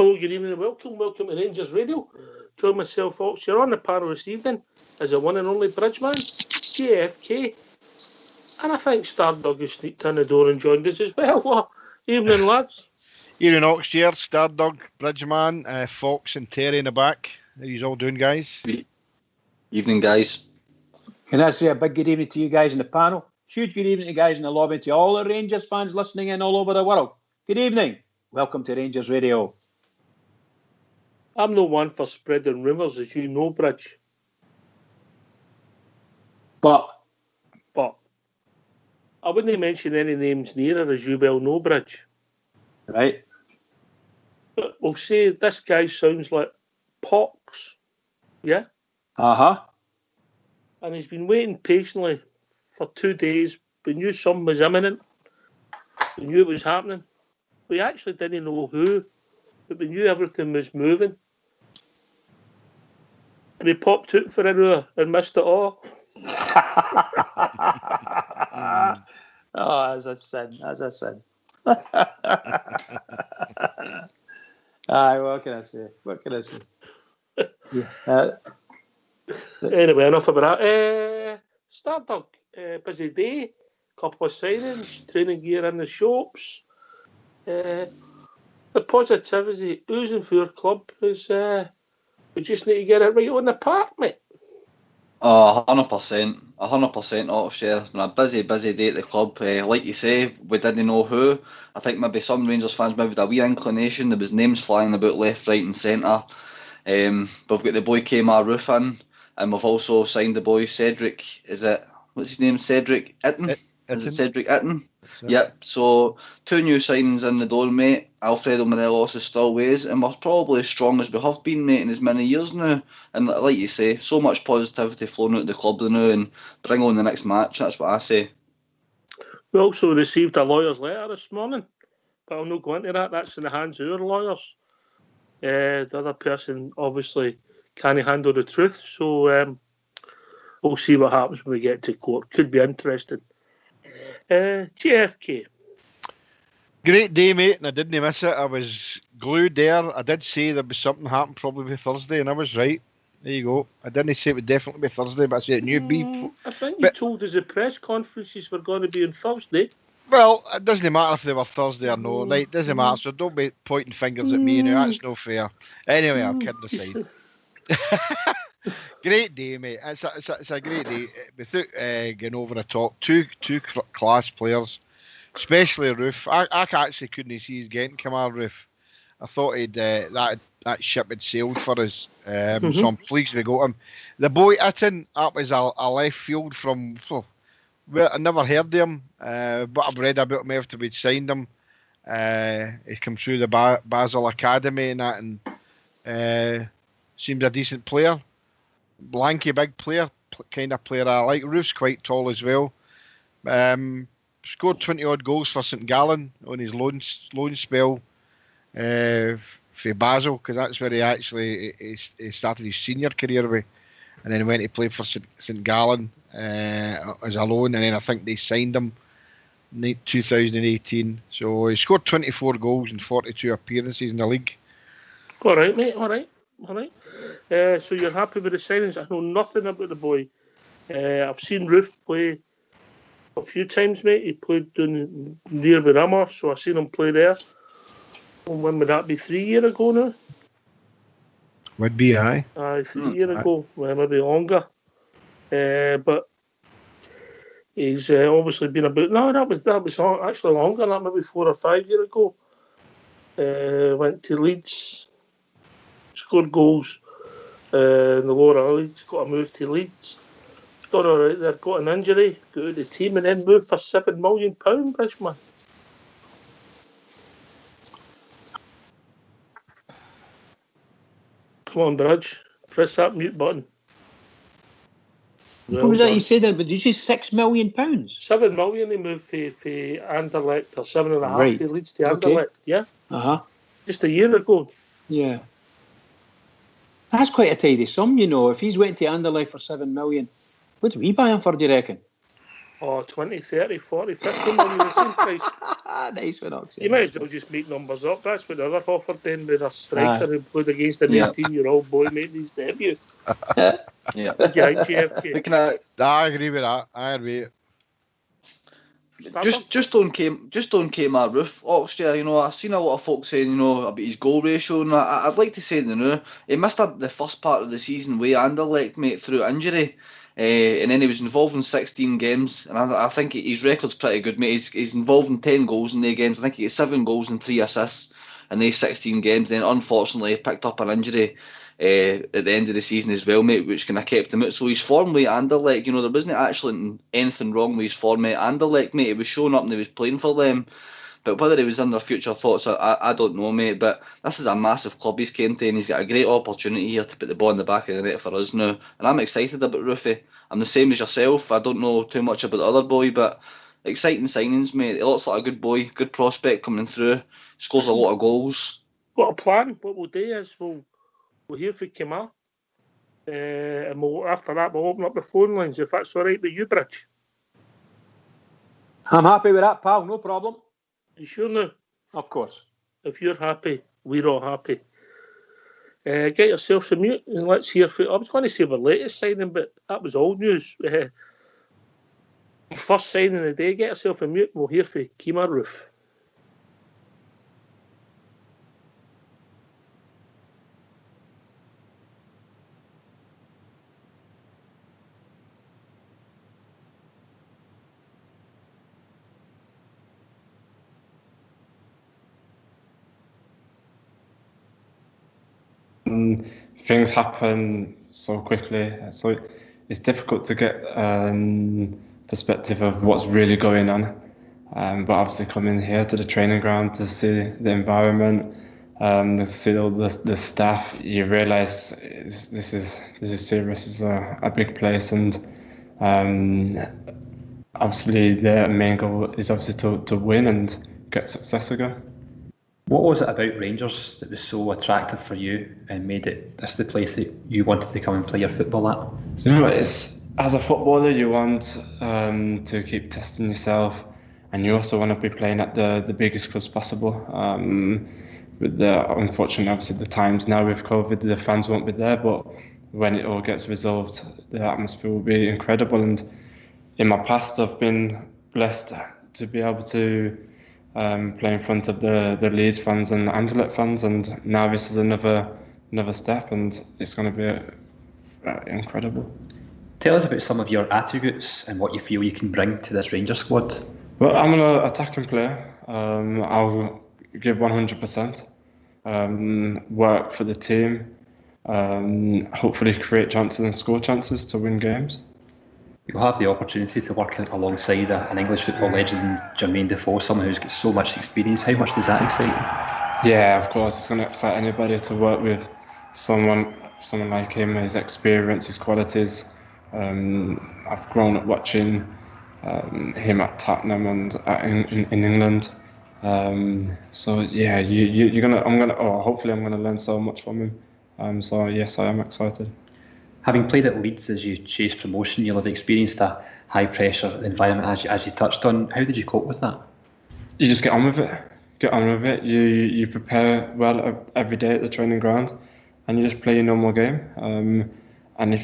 Hello, good evening, welcome to Rangers Radio. Tell myself, folks, you're on the panel this evening as a one and only Bridgeman, JFK, and I think Stardog has sneaked in the door and joined us as well. Well, evening, lads. Evening, Oxshare, Stardog, Bridgeman, Fox and Terry in the back. How you all doing, guys? Evening, guys. Can I say a big good evening to you guys in the panel? Huge good evening to you guys in the lobby, to all the Rangers fans listening in all over the world. Good evening. Welcome to Rangers Radio. I'm no one for spreading rumours, as you know, Bridge. But I wouldn't mention any names nearer, as you well know, Bridge. Right. But we'll say this guy sounds like Pox. Yeah? Uh-huh. And he's been waiting patiently for 2 days. We knew something was imminent. We knew it was happening. We actually didn't know who, but we knew everything was moving. And he popped out for an hour and missed it all. Oh, as I said. Aye, what can I say? Yeah. Anyway, enough about that. Stardog, busy day. Couple of signings, training gear in the shops. The positivity oozing for your club is we just need to get it right on the park, mate. 100%, Oxshare. A busy day at the club. Like you say, we didn't know who. I think maybe some Rangers fans maybe had a wee inclination. There was names flying about left, right and centre. We've got the boy Kmart Roof in, and we've also signed the boy Cedric. What's his name? Cedric Itten? Is it Cedric Itten? Yep. So 2 new signings in the door, mate. Alfredo Morelos is still ways, and we're probably as strong as we have been, mate, in as many years now. And like you say, so much positivity flowing out of the club now, and bring on the next match. That's what I say. We also received a lawyer's letter this morning, but I'll not go into that. That's in the hands of our lawyers. The other person obviously can't handle the truth, so we'll see what happens when we get to court. Could be interesting. JFK. Great day, mate, and I didn't miss it. I was glued there. I did say there was something happened probably Thursday, and I was right. There you go. I didn't say it would definitely be Thursday, but I said it knew be. I think you told us the press conferences were going to be on Thursday. Well, it doesn't matter if they were Thursday or no. Like, it doesn't matter, so don't be pointing fingers at me now. That's no fair. Anyway, I'm kidding aside. Great day, mate. It's a great day. Without getting over the top, two class players, especially Roof. I actually couldn't see his getting Kemar Roof. I thought that ship had sailed for us. So I'm pleased we got him. The boy Itten, that was a left field from. Well, I never heard of him, but I've read about him after we'd signed him. He came through the Basel Academy and that, and seems a decent player. Lanky, big player, kind of player I like. Roof's quite tall as well. Scored 20-odd goals for St Gallen on his loan spell for Basel, because that's where he started his senior career with. And then he went to play for St Gallen as a loan, and then I think they signed him in 2018. So he scored 24 goals in 42 appearances in the league. All right, mate, all right. So you're happy with the signings? I know nothing about the boy. I've seen Roof play a few times, mate. He played near Miramar, so I've seen him play there. When would that be? 3 years ago now? Would be, aye. 3 years ago, well, maybe longer. But he's obviously been about. No, that was actually longer. That maybe 4 or 5 years ago. Went to Leeds. Scored goals in the lower leagues, got a move to Leeds. Done all right there, got an injury, got out of the team, and then moved for £7 million, Bridgeman. Come on, Bridge, press that mute button. What was that you said there? But did you say £6 million? £7 million they moved for Anderlecht, or 7.5 right. to Leeds to Anderlecht, yeah? Just a year ago. Yeah. That's quite a tidy sum, you know. If he's went to Anderlecht for £7 million, what do we buy him for, do you reckon? or 20, 30, 40, 50 million, the same price. Nice one, Ox. You might as well just make numbers up. That's what the other offered then with a striker who played against an Yeah. 18-year-old boy making his debut. Yeah. What do you think, GFK? But can I I agree with that. I agree. just on Kmart Roof, Oxford, you know, I've seen a lot of folks saying, you know, about his goal ratio, and I'd like to say, you know, he missed the first part of the season with Anderlecht, mate, through injury. And then he was involved in 16 games, and I think his record's pretty good, mate. He's involved in 10 goals in the games. I think he got 7 goals and 3 assists in these 16 games. Then, unfortunately, he picked up an injury at the end of the season as well, mate, which kind of kept him out. So his form with Anderlecht, you know, there wasn't actually anything wrong with his form at Anderlecht, mate. He was showing up and he was playing for them. But whether he was in their future thoughts, I don't know, mate. But this is a massive club he's came to, and he's got a great opportunity here to put the ball in the back of the net for us now. And I'm excited about Roofy. I'm the same as yourself. I don't know too much about the other boy, but exciting signings, mate. He looks like a good boy, good prospect coming through. Scores a lot of goals. Got a plan. What we'll do is we'll hear from Kemal. And after that, we'll open up the phone lines, if that's all right with you, Bridge. I'm happy with that, pal. No problem. You sure now? Of course. If you're happy, we're all happy. Get yourself some mute and let's hear from... I was going to say the latest signing, but that was old news. First signing of the day, get yourself a mute. We'll hear from Kemar Roof. Things happen so quickly, so it's difficult to get perspective of what's really going on. But obviously, coming here to the training ground to see the environment, to see all the staff, you realise this is serious. This is a big place, and obviously the main goal is obviously to win and get success again. What was it about Rangers that was so attractive for you and made it this the place that you wanted to come and play your football at? So, you know, it's, as a footballer, you want to keep testing yourself, and you also want to be playing at the biggest clubs possible. With unfortunately, obviously, the times now with COVID, the fans won't be there, but when it all gets resolved, the atmosphere will be incredible. And in my past, I've been blessed to be able to play in front of the Leeds fans and Anderlecht fans, and now this is another step, and it's going to be incredible. Tell us about some of your attributes and what you feel you can bring to this Rangers squad. Well, I'm an attacking player. I'll give 100%. Work for the team. Hopefully create chances and score chances to win games. You'll have the opportunity to work alongside an English football legend, Jermaine Defoe, someone who's got so much experience. How much does that excite you? Yeah, of course, it's going to excite anybody to work with someone like him, his experience, his qualities. I've grown up watching him at Tottenham and in England. So yeah, hopefully I'm gonna learn so much from him. So yes, I am excited. Having played at Leeds as you chase promotion, you'll have experienced a high pressure environment as you touched on. How did you cope with that? You just get on with it. You prepare well every day at the training ground, and you just play your normal game. And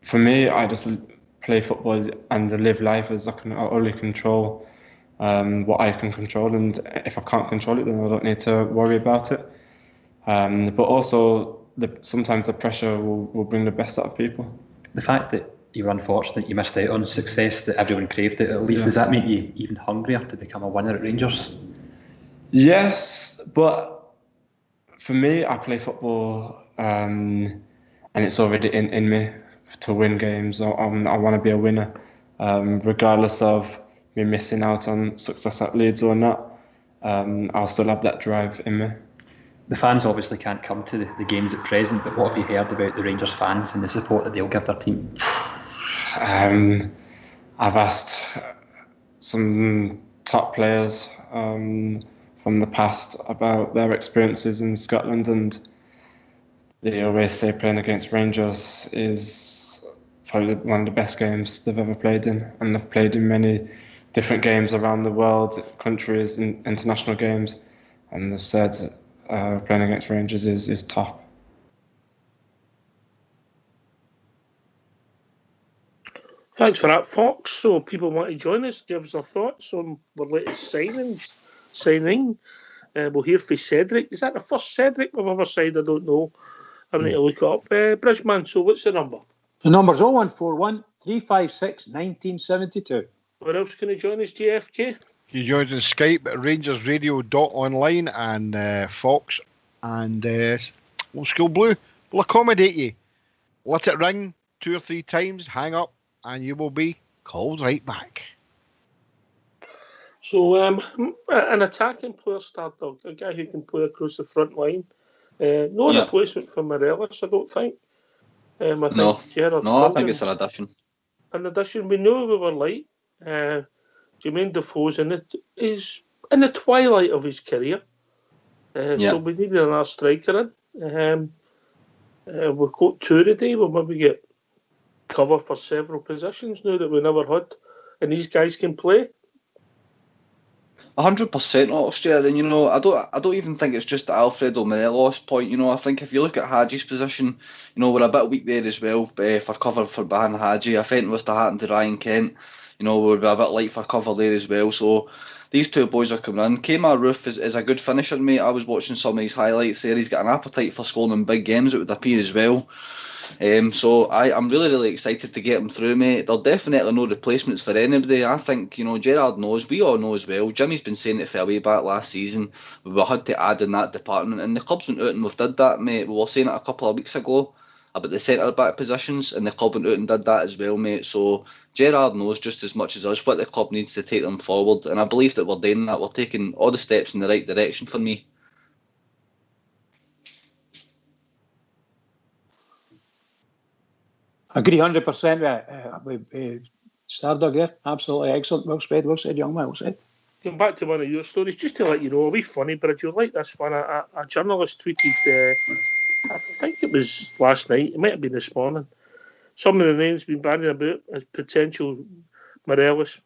for me, I just play football and live life as I can only control what I can control, and if I can't control it, then I don't need to worry about it. But also, sometimes the pressure will bring the best out of people. The fact that you were unfortunate, you missed out on success that everyone craved it, at least, does that make you even hungrier to become a winner at Rangers? Yes, but for me, I play football and it's already in me to win games. I want to be a winner, regardless of me missing out on success at Leeds or not. I'll still have that drive in me. The fans obviously can't come to the games at present, but what have you heard about the Rangers fans and the support that they'll give their team? I've asked some top players from the past about their experiences in Scotland, and they always say playing against Rangers is probably one of the best games they've ever played in, and they've played in many different games around the world, countries, and international games, and they've said playing against Rangers is top. Thanks for that, Fox. So people want to join us, give us their thoughts on the latest signing. We'll hear from Cedric. Is that the first Cedric we've ever signed? I don't know. I need to look it up. Bridgeman, so what's the number? The number's 0141 356 1972. Where else can you join us, JFK? You join us on Skype at rangersradio.online and Fox and Old School Blue will accommodate you. Let it ring 2 or 3 times, hang up, and you will be called right back. So, an attacking player, Stardog, a guy who can play across the front line. No replacement for Morelos, I don't think. I think it's an addition. An addition. We know we were light. Jermaine Defoe's is in the twilight of his career. So we needed another striker in. We've got 2 today. We'll maybe get cover for several positions now that we never had. And these guys can play. 100% Austria, and I don't even think it's just the Alfredo Morelos point. I think if you look at Hagi's position, we're a bit weak there as well for cover for behind Hagi. I think was to happen to Ryan Kent, we're a bit light for cover there as well. So these 2 boys are coming in. Kemar Roof is a good finisher, mate. I was watching some of his highlights there. He's got an appetite for scoring in big games, it would appear as well. So I'm really, really excited to get him through, mate. There are definitely no replacements for anybody. I think, Gerrard knows, we all know as well. Jimmy's been saying it for a way back last season. We had to add in that department, and the club's went out and we've did that, mate. We were saying it a couple of weeks ago about the centre-back positions, and the club went out and did that as well, mate. So Gerrard knows just as much as us what the club needs to take them forward, and I believe that we're doing that. We're taking all the steps in the right direction for me. Agree 100% with Stardog there. Absolutely excellent. Well said, young man. Well said. Going back to one of your stories, just to let you know, a wee funny, but I do like this one. A journalist tweeted, I think it was last night, it might have been this morning, some of the names been bandied about as potential Morelos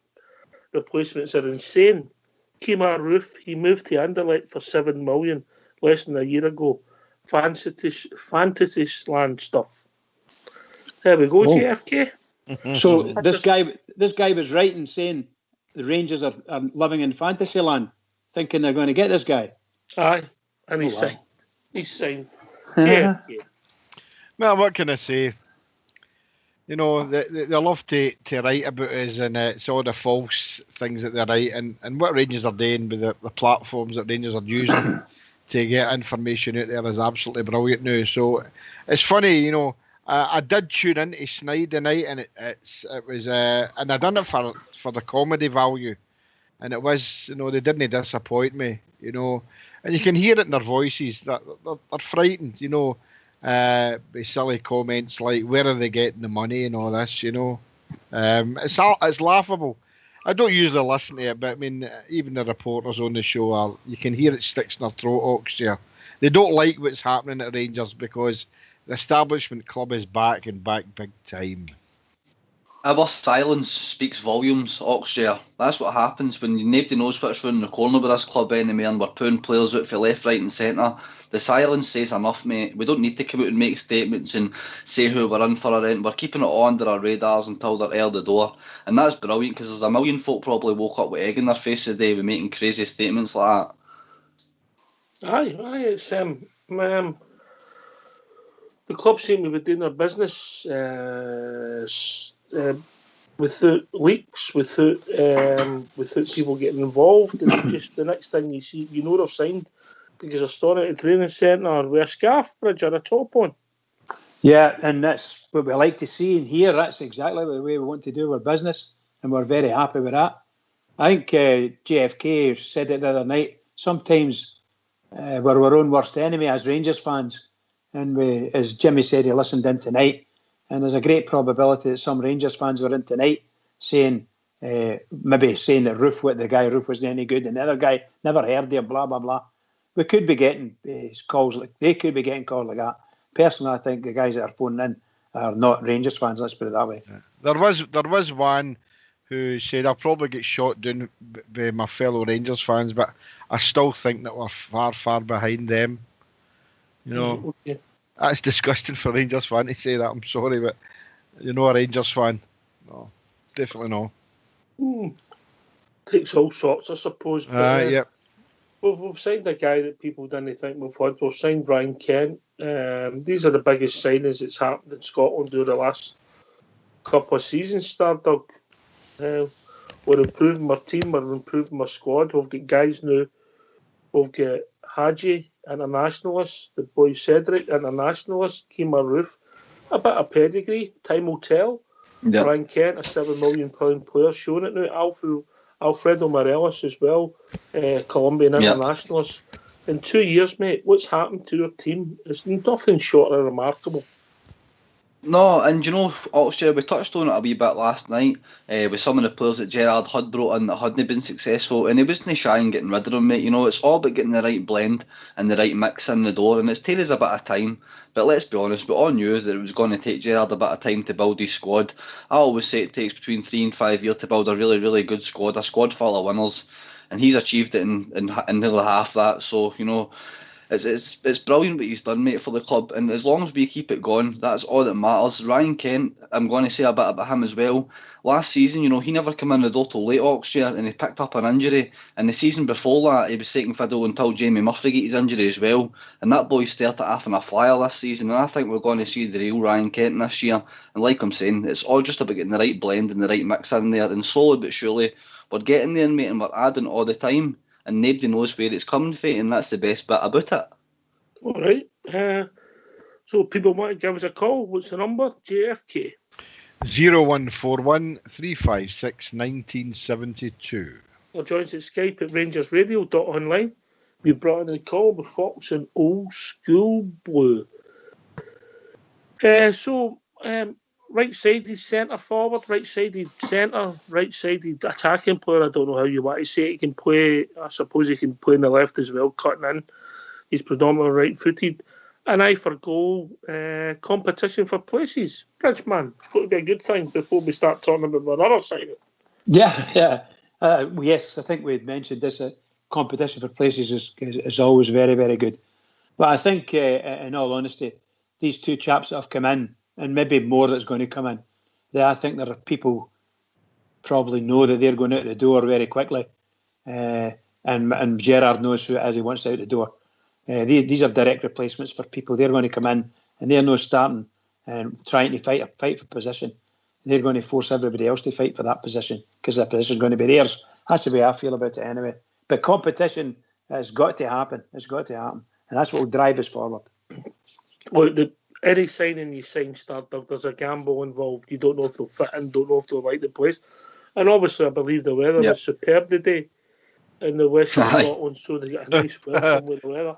replacements are insane. Kemar Roof, he moved to Anderlecht for 7 million less than a year ago. Fantasy land stuff. There we go, JFK. So this guy was writing saying the Rangers are living in fantasy land, thinking they're going to get this guy. Aye, and he's signed. He's signed. JFK. Well, what can I say? They love to write about us, and it's all the false things that they write, and what Rangers are doing with the platforms that Rangers are using to get information out there is absolutely brilliant now. So it's funny, I did tune into Snide tonight, and it was and I done it for the comedy value, and it was they didn't disappoint me, and you can hear it in their voices that they're frightened, with silly comments like where are they getting the money and all this, it's laughable. I don't usually listen to it, but I mean even the reporters on the show you can hear it sticks in their throat. Oxshire, they don't like what's happening at Rangers because the establishment club is back and back big time. Our silence speaks volumes, Oxshire. That's what happens when nobody knows what's around the corner with this club anymore, and we're pulling players out for left, right and centre. The silence says enough, mate. We don't need to come out and make statements and say who we're in for a rent. We're keeping it all under our radars until they're out the door. And that's brilliant because there's a million folk probably woke up with egg in their face today with making crazy statements like that. Aye, it's the club seem to be doing their business without leaks, without people getting involved. And just the next thing you see, they've signed because they're storing at a training centre with a scarf bridge or a top on. Yeah, and that's what we like to see and hear. That's exactly the way we want to do our business, and we're very happy with that. I think JFK said it the other night. Sometimes we're our own worst enemy as Rangers fans. And as Jimmy said, he listened in tonight, and there's a great probability that some Rangers fans were in tonight saying that the guy Roof wasn't any good, and the other guy never heard of him, blah blah blah. We could be getting calls like that. Personally, I think the guys that are phoning in are not Rangers fans. Let's put it that way. There was one who said I'll probably get shot down by my fellow Rangers fans, but I still think that we're far behind them. You know, Okay. that's disgusting for a Rangers fan to say that. I'm sorry, but you're not a Rangers fan. No, definitely not. Takes all sorts, I suppose. But, Yep. We've signed a guy that people didn't think we've had. We've signed Ryan Kent. These are the biggest signings that's happened in Scotland over the last couple of seasons, Stardog. We're improving our team, we're improving our squad. We've got guys now. We've got Hadji, internationalist, the boy Cedric, internationalist, Kemar Roof. A bit of pedigree, time will tell. Yeah. Ryan Kent, a £7 million player, showing it now. Alfredo Morelos as well, Colombian internationalist. In 2 years, mate, what's happened to your team? It's nothing short of remarkable. No, and you know, Oxford, we touched on it a wee bit last night with some of the players that Gerrard had brought in that hadn't been successful, and he wasn't shy in getting rid of them, mate. You know, it's all about getting the right blend and the right mix in the door, and it's taken us a bit of time. But let's be honest, we all knew that it was going to take Gerrard a bit of time to build his squad. I always say it takes between 3 and 5 years to build a really, really good squad, a squad full of winners, and he's achieved it in nearly half that. So, you know, It's brilliant what he's done, mate, for the club, and as long as we keep it going, that's all that matters. Ryan Kent, I'm going to say a bit about him as well. Last season, you know, he never came in the door till late Oxford, and he picked up an injury, and the season before that, he was taking fiddle until Jamie Murphy got his injury as well, and that boy started having a flyer this season, and I think we're going to see the real Ryan Kent this year, and like I'm saying, it's all just about getting the right blend and the right mix in there, and slowly but surely, we're getting there, mate, and we're adding all the time, and nobody knows where it's coming from, and that's the best bit about it. All right. So people want to give us a call. What's the number? JFK. 0141 356 1972. Or join us at Skype at rangersradio.online. We brought in a call with Fox and Old School Blue. Right-sided centre forward, right-sided centre, right-sided attacking player. I don't know how you want to say it. He can play, I suppose he can play on the left as well, cutting in. He's predominantly right-footed. An eye for goal, competition for places. Bridgeman, it's going to be a good thing before we start talking about the other side of it. Yeah. Yes, I think we had mentioned this. Competition for places is always very, very good. But I think, in all honesty, these two chaps that have come in, and maybe more that's going to come in, I think there are people probably know that they're going out the door very quickly. And Gerrard knows who it is he wants out the door. These are direct replacements for people. They're going to come in and they're not starting and trying to fight for position. They're going to force everybody else to fight for that position because that position is going to be theirs. That's the way I feel about it anyway. But competition has got to happen. It's got to happen. And that's what will drive us forward. Well, any signing you sign, Stardog, there's a gamble involved. You don't know if they'll fit in, don't know if they'll like the place. And obviously, I believe the weather was superb today in the west of Scotland, so they got a nice welcome with the weather.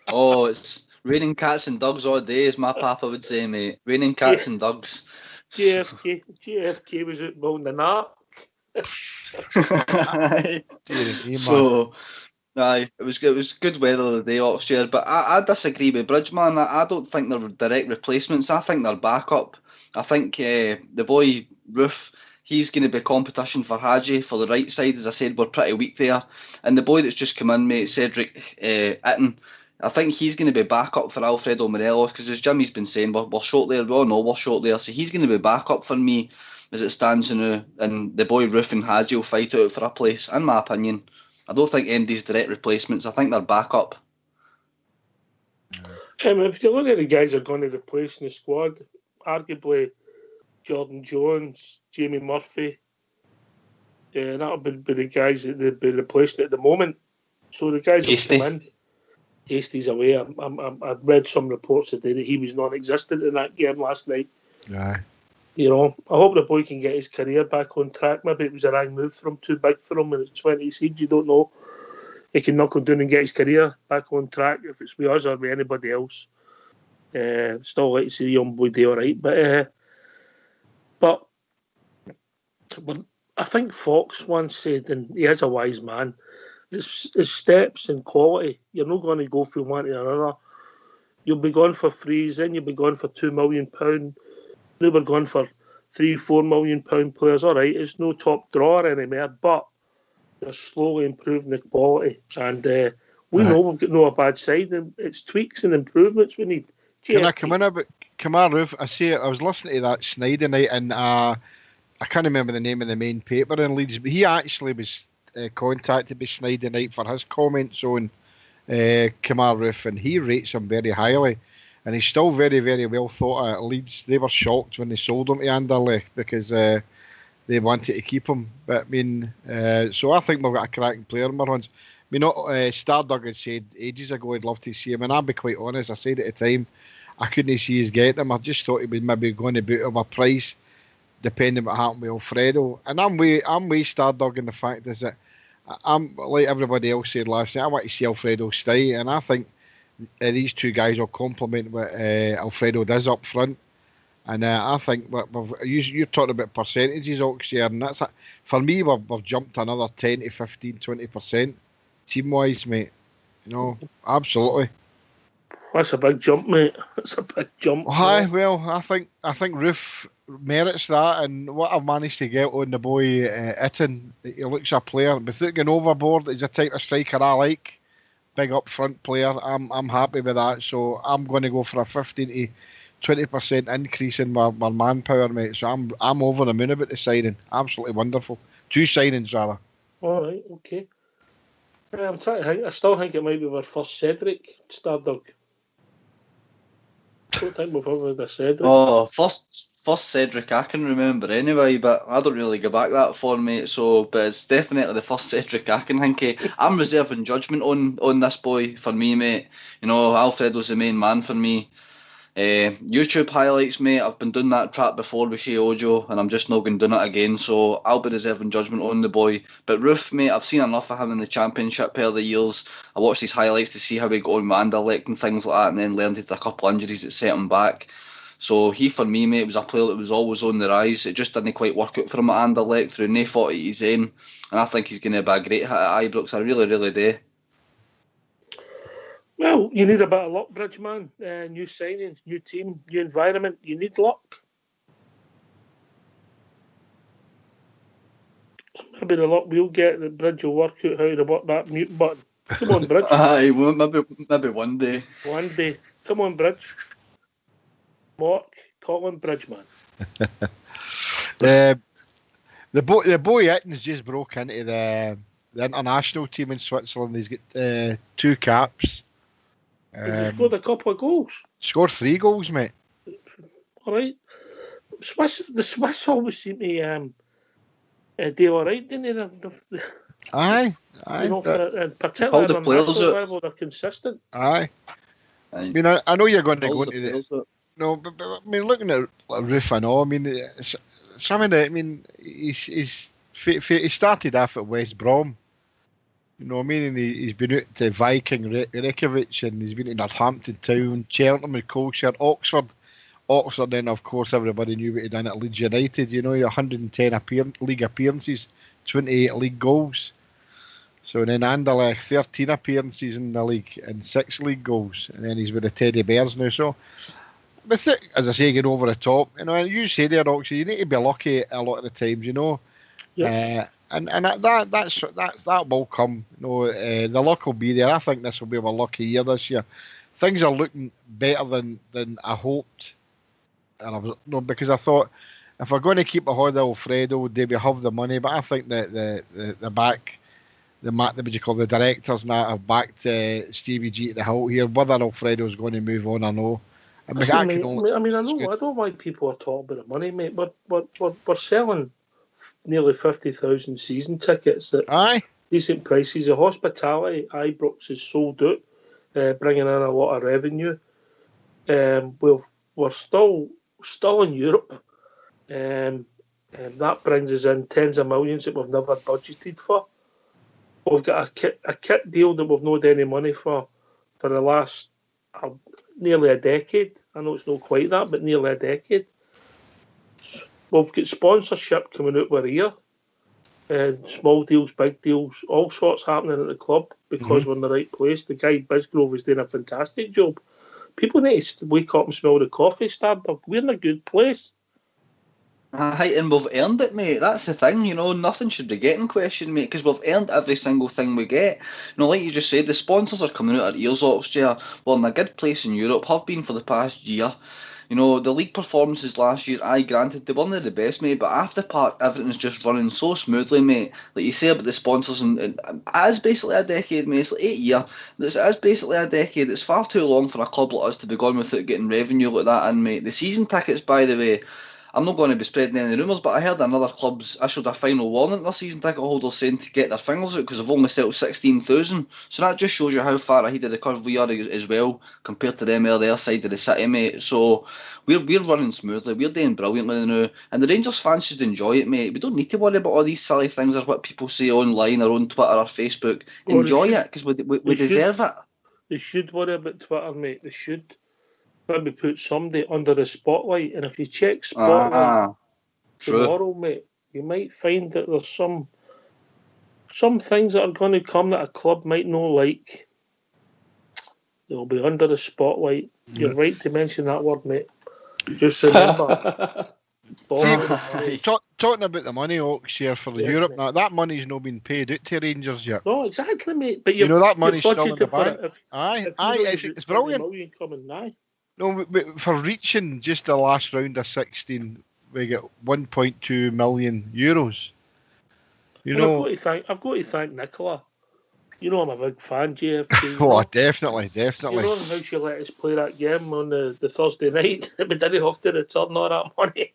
Oh, it's raining cats and dogs all day, as my papa would say, mate. Raining cats and dogs. JFK was out building the narc. So, it was good weather today, Oxford. But I disagree with Bridgeman. I don't think they're direct replacements. I think they're backup. I think the boy Roof, he's going to be competition for Hadji for the right side. As I said, we're pretty weak there. And the boy that's just come in, mate, Cedric Itten, I think he's going to be backup for Alfredo Morelos because as Jimmy's been saying, we're short there. We all know we're short there. So he's going to be backup for me as it stands now. And the boy Roof and Hadji will fight out for a place, in my opinion. I don't think MD's direct replacements. I think they're backup. If you look at the guys that are going to replace in the squad, arguably Jordan Jones, Jamie Murphy, that'll be the guys that they'll be replacing at the moment. So the guys that come in, Hastie's away. I've read some reports today that he was non-existent in that game last night. Yeah. You know, I hope the boy can get his career back on track. Maybe it was a wrong move for him, too big for him when it's 20 seeds. You don't know. He can knock him down and get his career back on track if it's with us or with anybody else. Still like to see the young boy do all right. But I think Fox once said, and he is a wise man, it's steps and quality. You're not going to go from one to another. You'll be gone for free, then you'll be gone for £2 million. Now we're going for £3-4 million players. All right, it's no top drawer anymore, but they're slowly improving the quality, and we know we've got no bad side, and it's tweaks and improvements we need. Can I come in a bit? Kamar Roof, I was listening to that Snyder night, and I can't remember the name of the main paper in Leeds, but he actually was contacted by Snyder night for his comments on Kamar Roof, and he rates him very highly. And he's still very, very well thought at Leeds. They were shocked when they sold him to Anderlecht because they wanted to keep him. But I mean, so I think we've got a cracking player in our hands. I mean, Stardug had said ages ago he'd love to see him, and I'll be quite honest, I said at the time, I couldn't see us getting him. I just thought he was maybe going to boot of a price, depending what happened with Alfredo. And I'm way Stardug in the fact is that I'm like everybody else said last night, I want to see Alfredo stay, and I think these two guys will complement what Alfredo does up front. And I think you're talking about percentages, Oxy, and that's for me. We've jumped another 10 to 15, 20% team-wise, mate. You know, absolutely. That's a big jump, mate. That's a big jump. Hi, well, I think Roof merits that, and what I've managed to get on the boy Itten, he looks a player. Without going overboard, he's a type of striker I like. Big up front player. I'm happy with that. So I'm going to go for a 15 to 20% increase in my manpower, mate. So I'm over the moon about the signing. Absolutely wonderful. 2 signings rather. All right, okay. I'm trying to think. I still think it might be our first Cedric Stardug. I don't think we've ever had a Cedric. Oh, first Cedric I can remember anyway, but I don't really go back that far, mate. So, but it's definitely the first Cedric I can think of. I'm reserving judgment on this boy. For me, mate, you know, Alfredo's the main man for me. YouTube highlights, mate. I've been doing that trap before with Shea Ojo, and I'm just not going to do it again. So I'll be reserving judgment on the boy. But Roof, mate, I've seen enough of him in the Championship over the years. I watched his highlights to see how he got on with Anderlecht and things like that, and then learned he had a couple injuries that set him back. So he, for me, mate, was a player that was always on the rise. It just didn't quite work out for him at Anderlecht through no fault of his own. And I think he's going to be a great hit at Ibrox. I really, really do. Well, you need a bit of luck, Bridgeman. New signings, new team, new environment. You need luck. Maybe the luck we'll get that Bridge will work out how to work that mute button. Come on, Bridge. Aye, maybe one day. One day. Come on, Bridge. Mark, Colin Bridgeman. The boy Itten's just broke into the international team in Switzerland. He's got 2 caps. He scored a couple of goals. Scored 3 goals, mate. All right. The Swiss always seem to do all right, didn't they? Aye. You know, particularly on the national level, they're consistent. Aye. I mean, I know you're going to go into the... No, but I mean, looking at Roof and all, I mean, some of the... I mean, he started off at West Brom. You know what I mean? And he's been out to Viking Reykjavik, and he's been to Northampton Town, Cheltenham and Colchester, Oxford, then of course everybody knew what he'd done at Leeds United. You know, 110 league appearances, 28 league goals. So then Anderlecht, 13 appearances in the league and 6 league goals, and then he's with the Teddy Bears now. So, but as I say, getting over the top, you know, you say there, Oxy, you need to be lucky a lot of the times, you know. Yeah. And that will come. You know, the luck will be there. I think this will be a lucky year this year. Things are looking better than I hoped, and because I thought if we're going to keep a hold of Alfredo, they will have the money. But I think that the directors now have backed Stevie G at the hilt here. Whether Alfredo's going to move on or no. I don't know why people are talking about the money, mate. We're selling nearly 50,000 season tickets at decent prices. The hospitality, Ibrox is sold out, bringing in a lot of revenue. We're still in Europe, and that brings us in tens of millions that we've never budgeted for. We've got a kit deal that we've not had any money for the last nearly a decade. I know it's not quite that, but nearly a decade. We've got sponsorship coming out with here. Small deals, big deals, all sorts happening at the club because we're in the right place. The guy Bisgrove is doing a fantastic job. People need to wake up and smell the coffee, Stardug. We're in a good place. And we've earned it, mate. That's the thing, nothing should be getting questioned, mate, because we've earned every single thing we get. Like you just said, the sponsors are coming out our ears, Oxshare. We're in a good place in Europe, have been for the past year. The league performances last year, granted, they weren't the best, mate, but after part, everything's just running so smoothly, mate. Like you say about the sponsors, and it is basically a decade, mate. It's like 8 years. It is basically a decade. It's far too long for a club like us to be gone without getting revenue like that in, mate. The season tickets, by the way, I'm not going to be spreading any rumours, but I heard another club's issued a final warning to their season ticket holders saying to get their fingers out because they've only sold 16,000. So that just shows you how far ahead of the curve we are as well compared to them earlier side of the city, mate. So we're running smoothly. We're doing brilliantly now. And the Rangers fans should enjoy it, mate. We don't need to worry about all these silly things or what people say online or on Twitter or Facebook. Enjoy it because we deserve it. They should worry about Twitter, mate. They should. Maybe put somebody under the spotlight, and if you check spotlight tomorrow, mate, you might find that there's some things that are going to come that a club might not like. They'll be under the spotlight. You're right to mention that word, mate. Just remember. Talking about the money, Oakshare, for Europe, mate. Now that money's not been paid out to Rangers yet. No, exactly, mate. But that money's still in the bank. It's brilliant. Million coming now. No, for reaching just the last round of 16, we get 1.2 million euros. I've got to thank Nicola. I'm a big fan, JFK. Oh, definitely. How she let us play that game on the Thursday night. We didn't have to return all that money.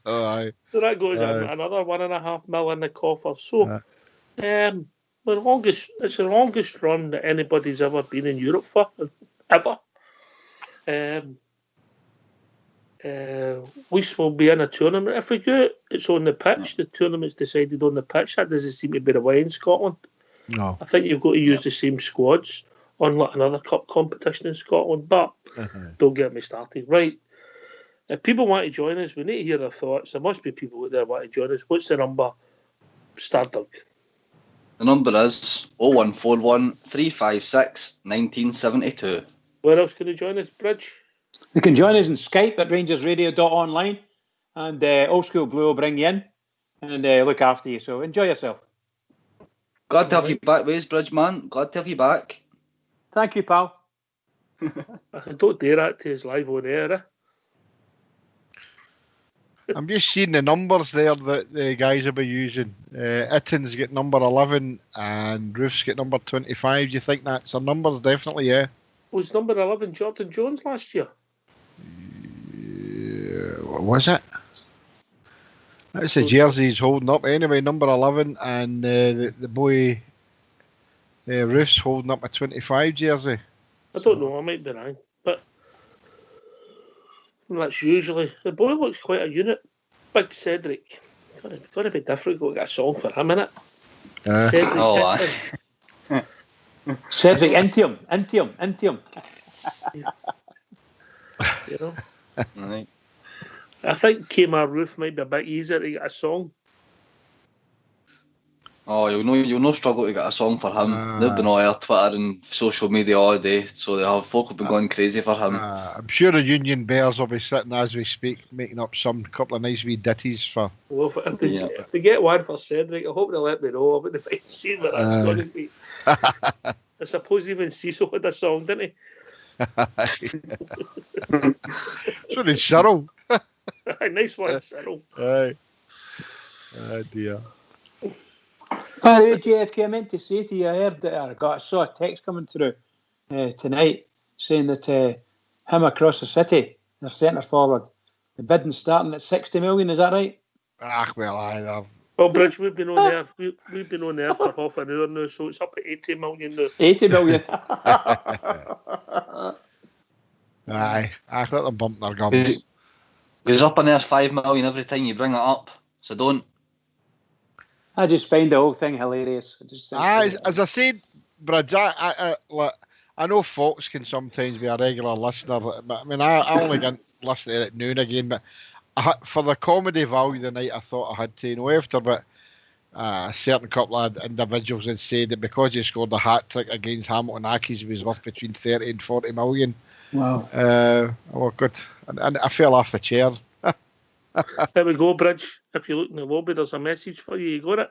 Oh, aye. So that goes another 1.5 million in the coffer. So, it's the longest run that anybody's ever been in Europe for, ever. We will be in a tournament. If we go, it's on the pitch. The tournament's decided on the pitch. That doesn't seem to be the way in Scotland. No. I think you've got to use the same squads, unlike another cup competition in Scotland. But don't get me started. Right. If people want to join us, we need to hear their thoughts. There must be people out there want to join us. What's the number? Stardug. The number is 0141 356 1972. Where else can you join us, Bridge? You can join us on Skype at rangersradio.online, and Old School Blue will bring you in and look after you. So enjoy yourself. Glad to have you back, Waves Bridge, man. Glad to have you back. Thank you, pal. Don't dare that to us live on air, eh? I'm just seeing the numbers there that the guys will be using. Itton's get number 11 and Roof's get number 25. Do you think that's our numbers? Definitely, yeah. Was number 11 Jordan Jones last year? Was it? That's the jersey he's holding up. Anyway, number 11 and the boy Roof's holding up a 25 jersey. I don't know, I might be wrong. But that's usually... The boy looks quite a unit. Big Cedric. Got to be difficult to get a song for him, innit? Cedric Cedric Intium. Right. I think Kmart Roof might be a bit easier to get a song. Oh, you'll no struggle to get a song for him. They've been on our Twitter and social media all day, so they have folk have been going crazy for him. I'm sure the Union Bears will be sitting as we speak, making up some couple of nice wee ditties for. Well, if they get one for Cedric, I hope they'll let me know. I wouldn't mind seeing what that's going to be. I suppose even Cecil had a song, didn't he? So did Cyril. Nice one, Cyril. Aye. Oh dear. JFK, I meant to say to you, I saw a text coming through tonight saying that him across the city, their centre forward, the bidding starting at 60 million, is that right? Well, I Well, Bridge, we've been on there. We've been on there for half an hour now, so it's up at 80 million now. 80 million. Aye, I let them bump their gums. You're up on there's 5 million every time you bring it up, so don't. I just find the whole thing hilarious. As I said, Bridge, I know Fox can sometimes be a regular listener, but I mean, I only can listen to it now and again, but for the comedy value the night, I thought I had to, after about a certain couple of individuals had said that because he scored a hat-trick against Hamilton Accies, he was worth between 30 and 40 million. Wow. Good. And I fell off the chairs. There we go, Bridge. If you look in the lobby, there's a message for you. You got it?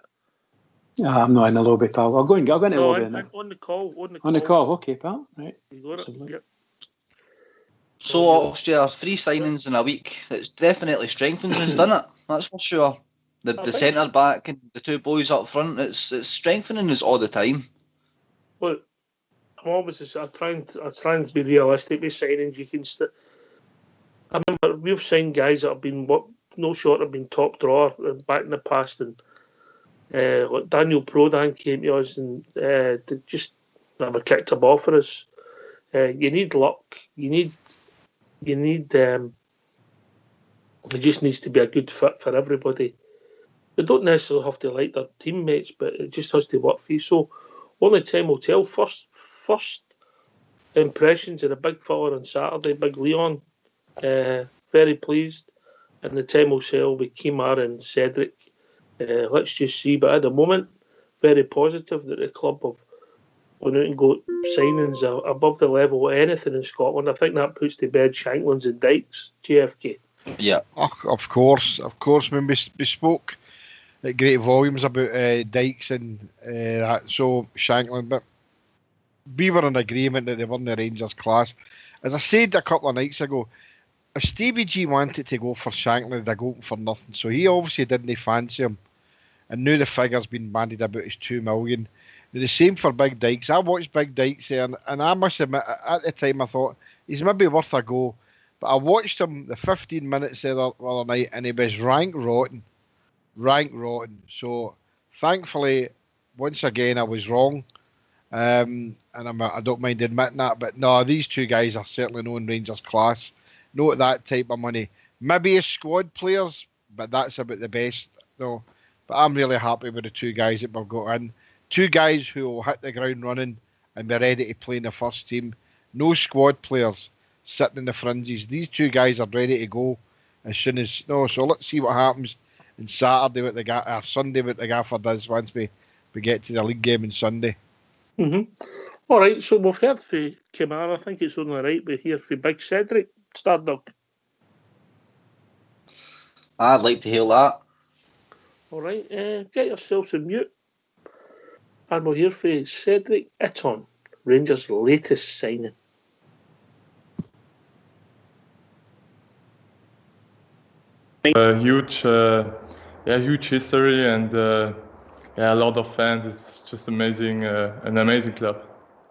I'm not in the lobby, pal. I'll go in the No, lobby. on the call. On the call, okay, pal. Right. You got it? Absolutely. Yep. So, Austria, 3 signings in a week. It's definitely strengthened us, doesn't it? That's for sure. The centre back and the 2 boys up front, it's strengthening us all the time. Look, I'm trying to be realistic with signings. You can I remember we've signed guys that have been no short of being top drawer back in the past, and like Daniel Prodan came to us and they just never kicked a ball for us. You need luck. You need. It just needs to be a good fit for everybody. They don't necessarily have to like their teammates, but it just has to work for you. So only time will tell. First impressions of the big fella on Saturday, Big Leon. Very pleased, and the time will tell with Kemar and Cedric. Let's just see. But at the moment, very positive that the club have gone out and got signings above the level of anything in Scotland. I think that puts to bed Shanklands and Dykes, JFK. Yeah. Of course. When we spoke at great volumes about Dykes and that, so Shankland, but we were in agreement that they were in the Rangers class. As I said a couple of nights ago, if Stevie G wanted to go for Shankland, they'd go for nothing. So he obviously didn't fancy him. And now the figure's been bandied about as 2 million. The same for Big Dykes. I watched Big Dykes there, and I must admit, at the time I thought he's maybe worth a go. But I watched him the 15 minutes the other night, and he was rank rotten. So thankfully, once again, I was wrong. And I don't mind admitting that. But no, these 2 guys are certainly no in Rangers class. Not that type of money. Maybe as squad players, but that's about the best. No, but I'm really happy with the 2 guys that we've got in. 2 guys who will hit the ground running and be ready to play in the first team. No squad players sitting in the fringes. These 2 guys are ready to go as soon as. No, so let's see what happens on Saturday with or Sunday with the gaffer does once we get to the league game on Sunday. Mm-hmm. All right, so we've heard for Kemar. I think it's only right we hear for Big Cedric. Stardog. I'd like to hear that. All right, get yourselves on mute. And we'll hear for Cedric Itten, Rangers' latest signing. Huge history and a lot of fans. It's just amazing, an amazing club.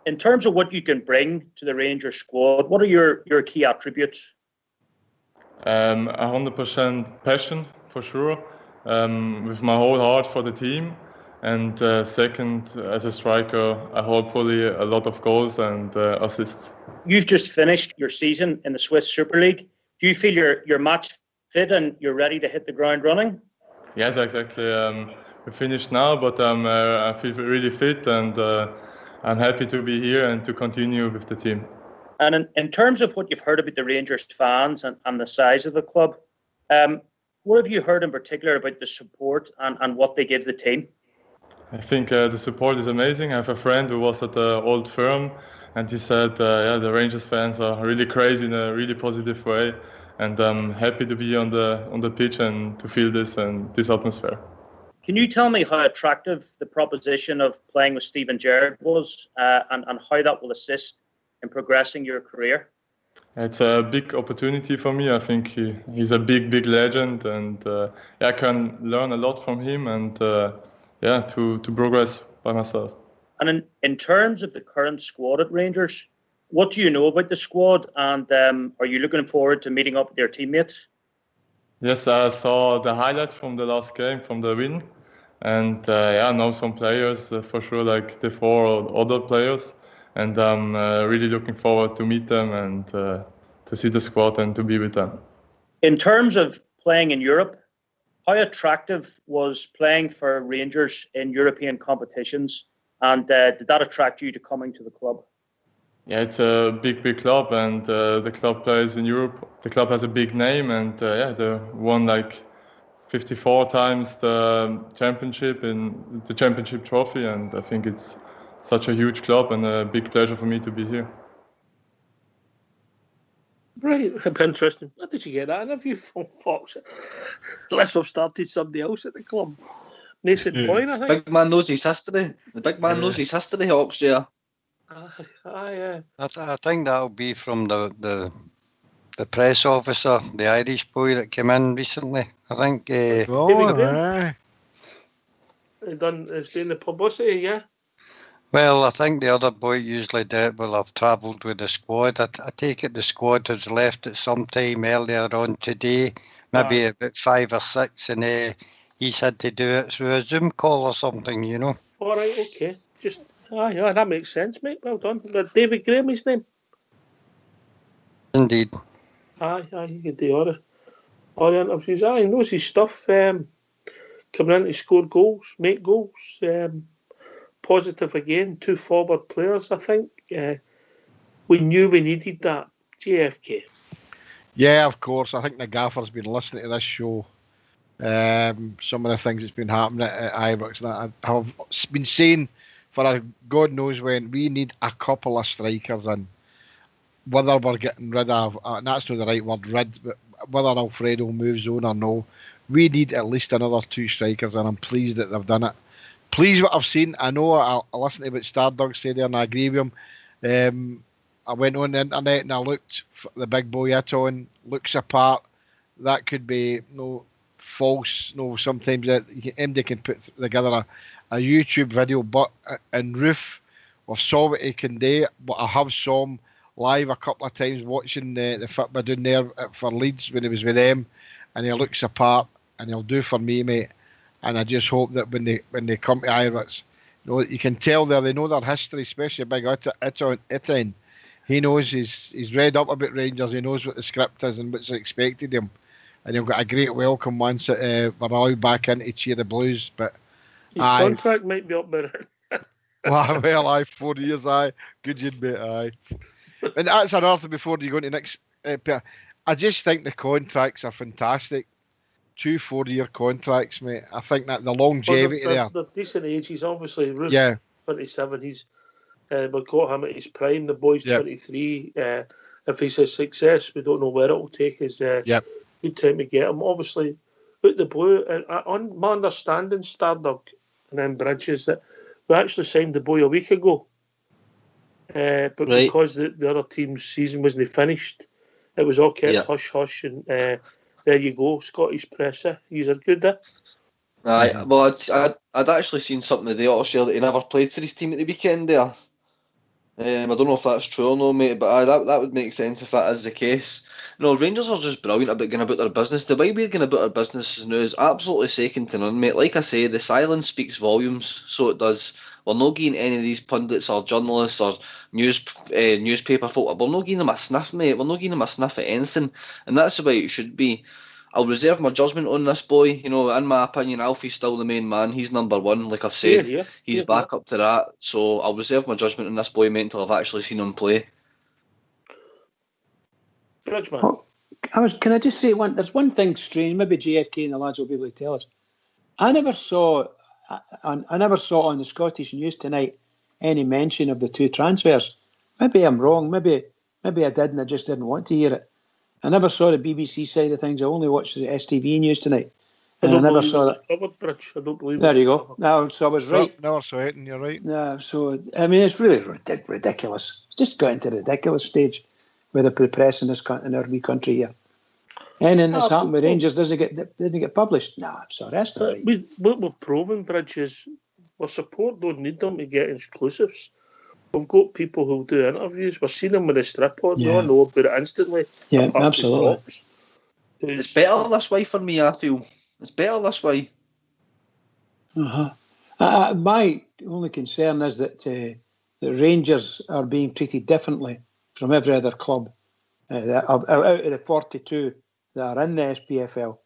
In terms of what you can bring to the Rangers squad, what are your key attributes? 100% passion for sure, with my whole heart for the team. And second, as a striker, hopefully a lot of goals and assists. You've just finished your season in the Swiss Super League. Do you feel you're match fit and you're ready to hit the ground running? Yes, exactly. We're finished now, but I feel really fit and I'm happy to be here and to continue with the team. And in terms of what you've heard about the Rangers fans and the size of the club, what have you heard in particular about the support and what they give the team? I think the support is amazing. I have a friend who was at the Old Firm, and he said, the Rangers fans are really crazy in a really positive way, and I'm happy to be on the pitch and to feel this and this atmosphere. Can you tell me how attractive the proposition of playing with Steven Gerrard was, and how that will assist in progressing your career? It's a big opportunity for me. I think he's a big legend, and I can learn a lot from him and. To progress by myself. And in terms of the current squad at Rangers, what do you know about the squad, and are you looking forward to meeting up with your teammates? Yes, I saw the highlights from the last game, from the win, and I know some players for sure, like the 4 or other players, and I'm really looking forward to meet them and to see the squad and to be with them. In terms of playing in Europe, how attractive was playing for Rangers in European competitions, and did that attract you to coming to the club? Yeah, it's a big club, and the club plays in Europe. The club has a big name, and they won like 54 times the championship in the championship trophy, and I think it's such a huge club and a big pleasure for me to be here. Right, that'd be interesting. Where did you get that interview from, Fox? Unless we've started somebody else at the club. Nathan Boyne, I think. Big man knows his history. The big man knows his history, Hawks, yeah. Aye. I think that'll be from the press officer, the Irish boy that came in recently. I think. He's doing the publicity, yeah. Well, I think the other boy usually will have travelled with the squad. I take it the squad has left at some time earlier on today, maybe about 5 or 6, and he's had to do it through a Zoom call or something, you know. All right, okay. Yeah, that makes sense, mate. Well done. David Graham, his name? Indeed. Aye, you can do all the interviews. Aye, he knows his stuff. Coming in to score goals, make goals. Positive again, 2 forward players, I think. We knew we needed that. JFK. Yeah, of course. I think the gaffer's been listening to this show. Some of the things that's been happening at Ibrox that I have been saying for God knows when, we need a couple of strikers in. Whether we're getting rid of, that's not the right word, but whether Alfredo moves on or no, we need at least another 2 strikers, and I'm pleased that they've done it. Pleased what I've seen. I know I listened to what Stardog said there, and I agree with him. I went on the internet and I looked for the big boy Iton, looks apart. That could be false. Sometimes MD can put together a YouTube video, but in Roof, we've saw what he can do. But I have saw him live a couple of times watching the football down there for Leeds when he was with them, and he looks apart, and he'll do for me, mate. And I just hope that when they come to Ibrox, you can tell there they know their history, especially big Etienne. He knows he's read up about Rangers. He knows what the script is and what's expected of him, and he'll get a great welcome once we're allowed back in to cheer the Blues. But his contract might be up better. well, 4 years, good you'd be, And that's another thing before you go into next. I just think the contracts are fantastic. 2 4-year contracts, mate. I think that the longevity there. They're decent ages, obviously. Ruth, 27. We've got him at his prime. The boy's 23. If he's a success, we don't know where it'll take us. Good time to get him. Obviously, out the blue. On my understanding, Stardog and then Bridges, that we actually signed the boy a week ago. But because the other team's season wasn't finished, it was all kept hush-hush, and there you go, Scottish presser. He's as good there. Aye, well, I'd actually seen something of the Otter that he never played for his team at the weekend there. I don't know if that's true or no, mate, but that would make sense if that is the case. Rangers are just brilliant about going about their business. The way we're going about our business now is absolutely second to none, mate. Like I say, the silence speaks volumes, so it does. We're not giving any of these pundits or journalists or newspaper folk, we're not giving them a sniff, mate. We're not giving them a sniff at anything, and that's the way it should be. I'll reserve my judgment on this boy. In my opinion, Alfie's still the main man. He's number one, like I've said. He's back up to that. So I'll reserve my judgment on this boy, mate, until I've actually seen him play. Can I just say there's one thing strange, maybe JFK and the lads will be able to tell us. I never saw on the Scottish news tonight any mention of the 2 transfers. Maybe I'm wrong. Maybe I did and I just didn't want to hear it. I never saw the BBC side of things. I only watched the STV news tonight. And I never saw that. I don't believe there you go. No, so I was right. Never saw it, and you're right. Yeah, so, I mean, it's really ridiculous. It's just got into the ridiculous stage with the press in our wee country here. Anything that's happened with Rangers doesn't get published. Nah, sorry, that's not right. What we've proven, Bridge, is our support don't need them to get exclusives. We've got people who do interviews. We're seeing them with the strip on. We all know about it instantly. Yeah, absolutely. It's better this way for me, I feel. It's better this way. My only concern is that the Rangers are being treated differently from every other club. Out of the 42 that are in the SPFL,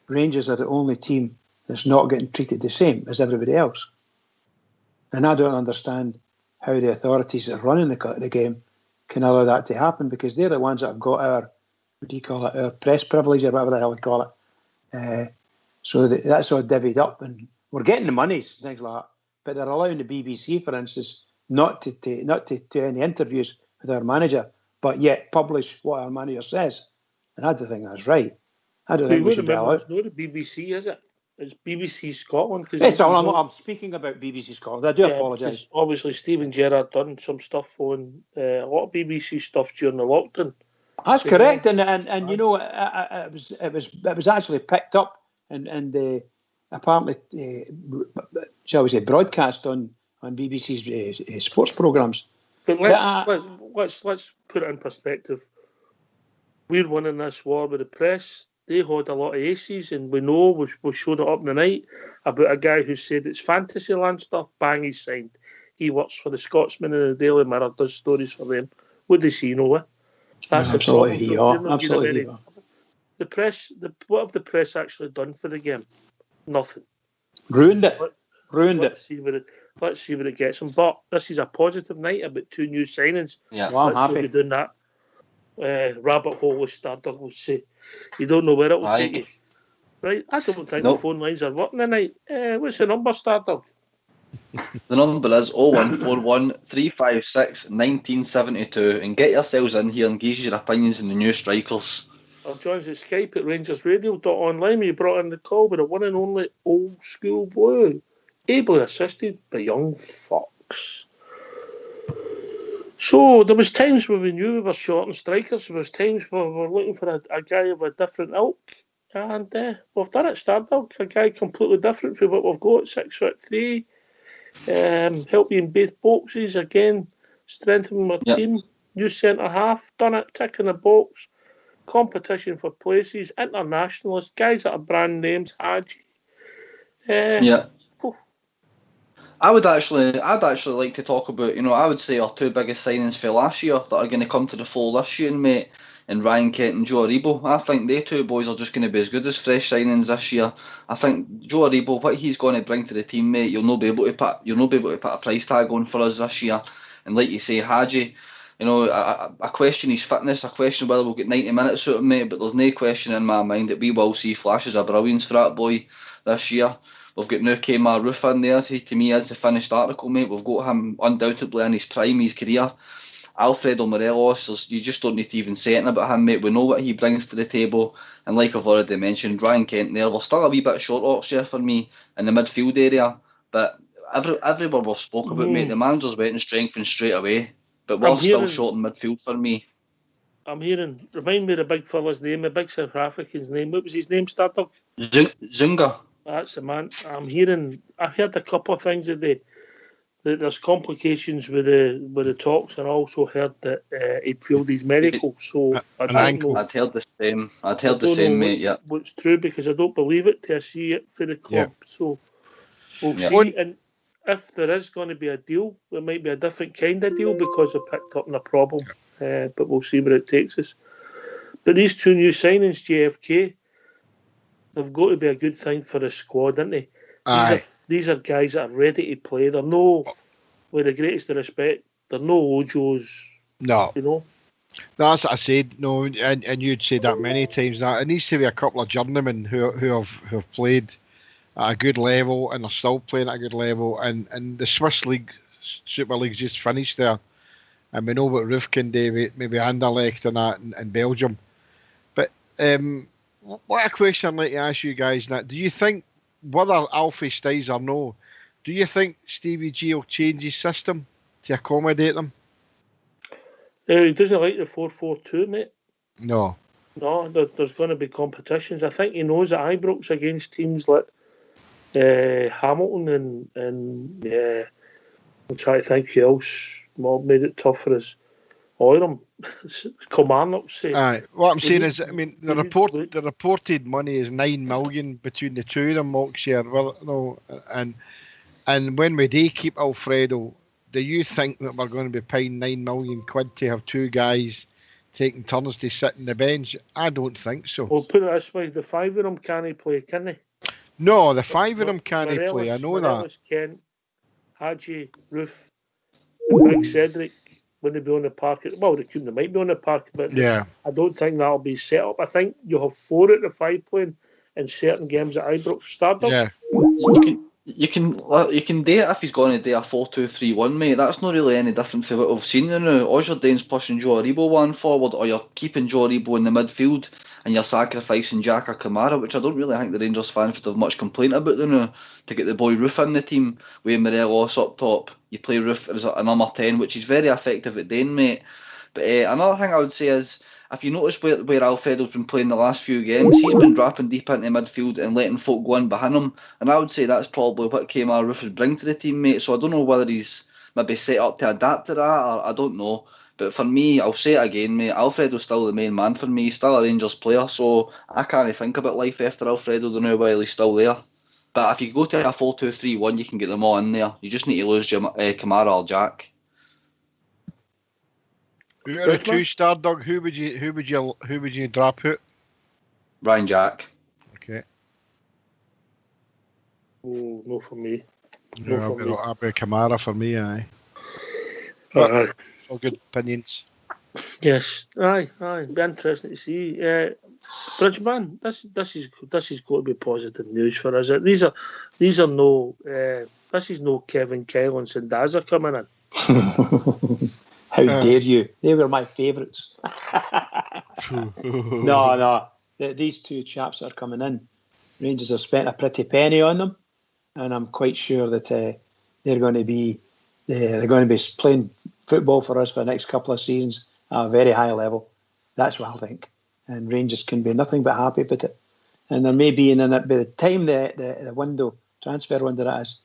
Rangers are the only team that's not getting treated the same as everybody else. And I don't understand how the authorities that are running the game can allow that to happen, because they're the ones that have got our press privilege or whatever the hell we call it. So that's all divvied up, and we're getting the monies, things like that. But they're allowing the BBC, for instance, not to do any interviews with our manager, but yet publish what our manager says. And I don't think that's right. I don't think we should be allowed. It's not the BBC, is it? It's BBC Scotland. Yes, I'm speaking about BBC Scotland. I do apologise. Obviously, Stephen Gerrard done some stuff on a lot of BBC stuff during the lockdown. That's correct, and you know, it was actually picked up and apparently, shall we say, broadcast on BBC's sports programmes. But let's put it in perspective. We're winning this war with the press. They had a lot of aces, and we know we showed it up in the night about a guy who said it's Fantasyland stuff. Bang, he's signed. He works for the Scotsman and the Daily Mirror, does stories for them. What does he know? That's absolutely the problem. Absolutely. The press. What have the press actually done for the game? Nothing. Ruined it. Let's see where it gets them. But this is a positive night about 2 new signings. Yeah, well, I'm happy. Be doing that. Rabbit hole with Stardog would say. You don't know where it will take you. Right? I don't think the phone lines are working tonight. What's the number, Stardog? The number is 0141 356 1972, and get yourselves in here and give your opinions on the new strikers. Or join us at Skype at rangersradio.online. We brought in the call with the one and only Old School Blue, ably assisted by young Fox. So there was times when we knew we were short on strikers. There was times where we were looking for a guy of a different ilk, and we've done it. Stardog, a guy completely different from what we've got. 6'3", help you in both boxes again, strengthening our team. New centre half, done it, tick in the box. Competition for places, internationalist guys that are brand names. Hadji. I'd actually like to talk about, I would say our 2 biggest signings for last year that are going to come to the fold this year, mate, and Ryan Kent and Joe Aribo. I think they 2 boys are just going to be as good as fresh signings this year. I think Joe Aribo, what he's going to bring to the team, mate, you'll not be able to put a price tag on for us this year. And like you say, Hadji, I question his fitness. I question whether we'll get 90 minutes out of him, mate, but there's no question in my mind that we will see flashes of brilliance for that boy this year. We've got now Kemar Roof in there. He, to me, is the finished article, mate. We've got him undoubtedly in his prime, his career. Alfredo Morelos, you just don't need to even say anything about him, mate. We know what he brings to the table. And like I've already mentioned, Ryan Kent there, we're still a wee bit short, Oxshire, for me, in the midfield area. But everywhere we've spoke about, mate, the manager's went and strengthened straight away. But we're still short in midfield for me. I'm hearing, remind me of the big fella's name, the big South African's name. What was his name, Stardog? Zunga. That's the man. I heard a couple of things that there's complications with the talks, and I also heard that he'd failed his medical. So I don't know. I'd heard the same, mate. Yeah, what's true, because I don't believe it till I see it for the club. Yeah. So we'll see. And if there is going to be a deal, there might be a different kind of deal because we picked up on a problem. But we'll see where it takes us. But these 2 new signings, JFK, they've got to be a good thing for the squad, aren't they? These are guys that are ready to play. They're no, with the greatest of respect, they're no Ojos. No. That's what I said. No, and you'd said that many times. That it needs to be a couple of journeymen who have played at a good level and are still playing at a good level. And the Swiss League, Super League's just finished there. And we know what Roof can do, maybe Anderlecht and that in Belgium. But what a question I'd like to ask you guys now. Do you think, whether Alfie stays or no, do you think Stevie G will change his system to accommodate them? He doesn't like the 4-4-2, mate. No, there's going to be competitions. I think he knows that Ibrox against teams like Hamilton and I'm trying to think who else made it tough for us. Oiram, Kilmarnock say. What I'm saying is, I mean, the reported money is 9 million between the 2 of them, Moxshire. And when we do keep Alfredo, do you think that we're going to be paying 9 million quid to have 2 guys taking turns to sit on the bench? I don't think so. Well, put it this way: the 5 of them can't play, can they? No, the 5 of them can't play. I know Morelos, that. Kent, Hadji, Roof, Big Cedric. When they be on the park, they might be on the park, but I don't think that'll be set up. I think you'll have 4 out of 5 playing in certain games at Ibrox. Stardom. Yeah. You can do it if he's going to do a 4-2-3-1, mate. That's not really any different from what we've seen now. All you're doing is pushing Joe Aribo one forward, or you're keeping Joe Aribo in the midfield and you're sacrificing Jack or Kamara, which I don't really think the Rangers fans would have much complaint about now, to get the boy Roof in the team with Morelos up top. You play Roof as a number 10, which is very effective at doing, mate. But another thing I would say is, if you notice where Alfredo's been playing the last few games, he's been dropping deep into midfield and letting folk go in behind him. And I would say that's probably what Kemar Roof is bringing to the team, mate. So I don't know whether he's maybe set up to adapt to that, or I don't know. But for me, I'll say it again, mate, Alfredo's still the main man for me. He's still a Rangers player, so I can't think about life after Alfredo the now while he's still there. But if you go to a 4-2-3-1, you can get them all in there. You just need to lose Kamara or Jack. Who are the 2-star, Doug? Who would you drop out? Ryan Jack. Okay. Oh, no for me. No, I'll be Kamara for me, aye. All good opinions. Yes, aye. Be interesting to see. Bridgeman, this is got to be positive news for us. These are no. This is no Kevin Kyle and Sandaza coming in. How dare you? They were my favourites. No. These two chaps that are coming in, Rangers have spent a pretty penny on them, and I'm quite sure that they're going to be playing football for us for the next couple of seasons at a very high level. That's what I think. And Rangers can be nothing but happy about it. And there may be, by the time the window, transfer window that is,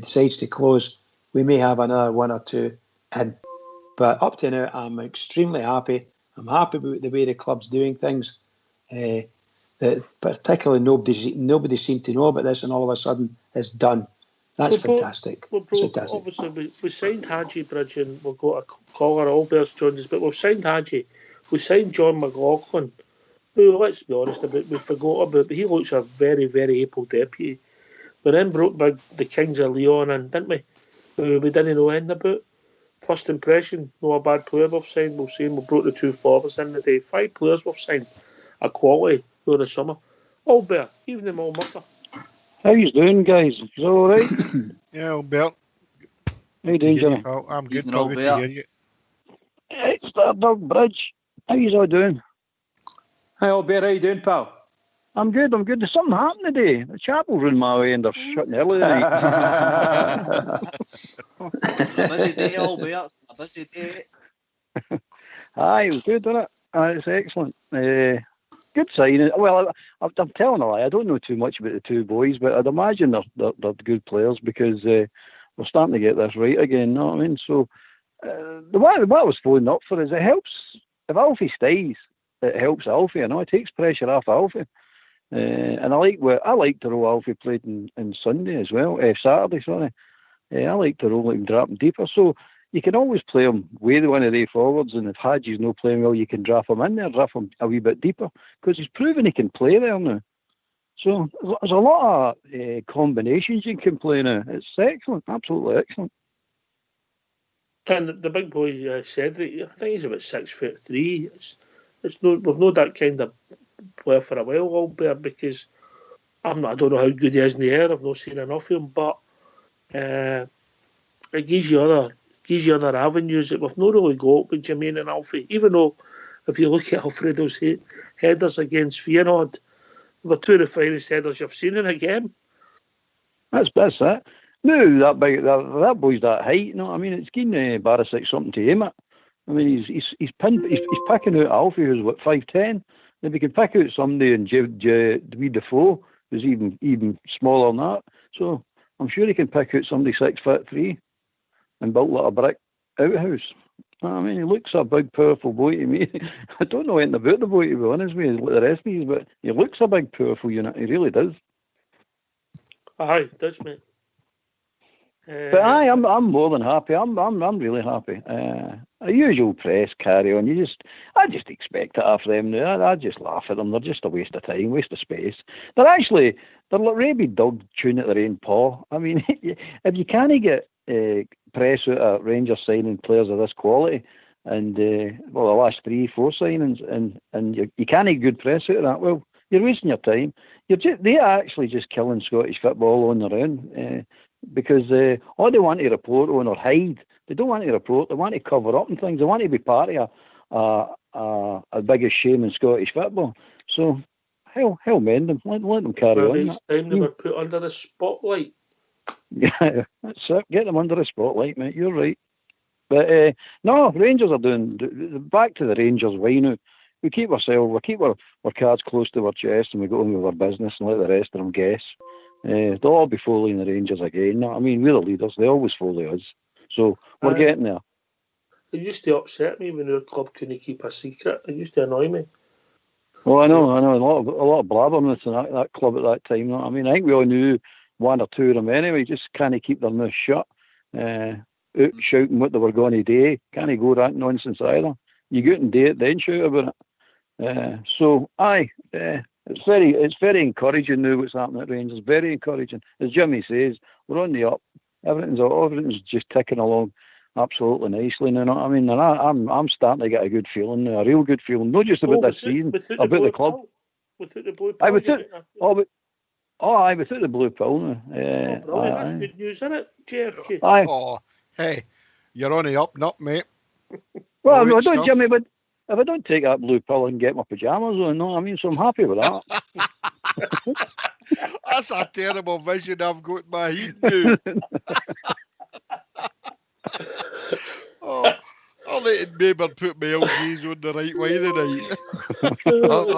decides to close, we may have another one or two in. But up to now, I'm extremely happy. I'm happy with the way the club's doing things. That particularly nobody seemed to know about this, and all of a sudden it's done. That's fantastic. Obviously, we signed Hadji Bridge, and we've got a caller, Albert's joined us, but we've signed Hadji. We signed John McLaughlin, who, let's be honest about, we forgot about, but he looks a very, very able deputy. We then brought back the Kings of Leon in, didn't we? Who we didn't know anything about. First impression, no a bad player we've signed. We've seen we brought the two forwards in the day. 5 players we've signed, a quality over the summer. Albert, evening, all mucker. How you doing, guys? Is that all right? Yeah, Albert. How you doing, Jimmy? I'm good. Good to hear you. It's Doug Bridge. How you all doing? Hi, Albert. How you doing, pal? I'm good. There's something happening today. The chapel's in my way and they're shutting early tonight. A busy day, Albert. A busy day. Aye, it was good, wasn't it? It's excellent. Good signing. Well, I'm telling a lie. I don't know too much about the two boys, but I'd imagine they're good players because we're starting to get this right again. You know what I mean? So what I was phoning up for is it helps if Alfie stays. It helps Alfie. I know it takes pressure off Alfie. And I like the role Alfie played in Sunday as well. Saturday, sorry. I like the role him dropping deeper. So you can always play him with one of the forwards, and if Hadji's not playing well, you can drop him in there, drop him a wee bit deeper, because he's proven he can play there now. So there's a lot of combinations you can play now. It's excellent, absolutely excellent. And the big boy Cedric, I think he's about 6'3". We've known that kind of player for a while, Albert, because I don't know how good he is in the air. I've not seen enough of him, but it gives you other avenues that we've not really got with Jermaine and Alfie. Even though, if you look at Alfredo's headers against Feyenoord, they were two of the finest headers you've seen in a game. That's it. No, that boy's that height. You know, I mean, it's giving Barisic something to aim at. I mean, he's picking out Alfie, who's 5'10". If he can pick out somebody in Dewey Defoe, who's even smaller than that, so I'm sure he can pick out somebody 6'3" and built like a brick outhouse. I mean, he looks a big, powerful boy to me. I don't know anything about the boy, to be honest with you, like the rest of these, but he looks a big, powerful unit. He really does. Aye, does, mate. But I'm more than happy. I'm really happy. A usual press carry on. I just expect it after them now. I just laugh at them. They're just a waste of time, waste of space. They're like rabid dog chewing at their own paw. I mean, if you can't get press out of Rangers signing players of this quality, and the last 3-4 signings, and you can't get good press out of that, well, you're wasting your time. They are actually just killing Scottish football on their own because all they want to report on or hide. They don't want to report. They want to cover up and things. They want to be part of a biggest shame in Scottish football. So hell mend them. Let them carry on. It's time they were put under the spotlight. Yeah, that's it. Get them under the spotlight, mate. You're right. But no, Rangers are doing. Back to the Rangers. Why now? We keep our cards close to our chest, and we go on with our business and let the rest of them guess. They'll all be following the Rangers again. I mean, we're the leaders. They always follow us. So we're getting there. It used to upset me when our club couldn't keep a secret. It used to annoy me. Well, I know. A lot of blabberness in that club at that time. I mean, I think we all knew one or two of them anyway. Just can't keep their mouth shut. Out shouting what they were going to do. Can't go that nonsense either. You go out and do it, then shout about it. So, it's very encouraging now what's happening at Rangers. Very encouraging. As Jimmy says, we're on the up. Everything's just ticking along absolutely nicely now. I mean, and I'm starting to get a good feeling now, a real good feeling, not just about this season, about the club. Without the blue pill. Without the blue pill now. Brilliant. That's good news, isn't it, JFK? Oh, hey, you're on the up, not mate. Well, no, I don't, Jimmy, but if I don't take that blue pill and get my pyjamas on, no, I mean, so I'm happy with that. That's a terrible vision I've got in my head, dude. I'll let neighbour put my LGs on the right way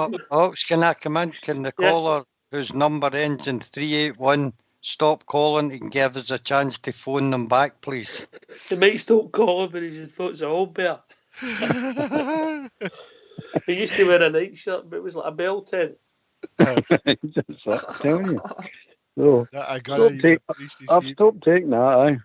tonight. Ox, can I come in? Can the caller whose number ends in 381 stop calling and give us a chance to phone them back, please? He might stop calling, but he just thought it's a whole bear. He used to wear a night shirt, but it was like a bell tent. I'm telling you. So, I've stopped taking that,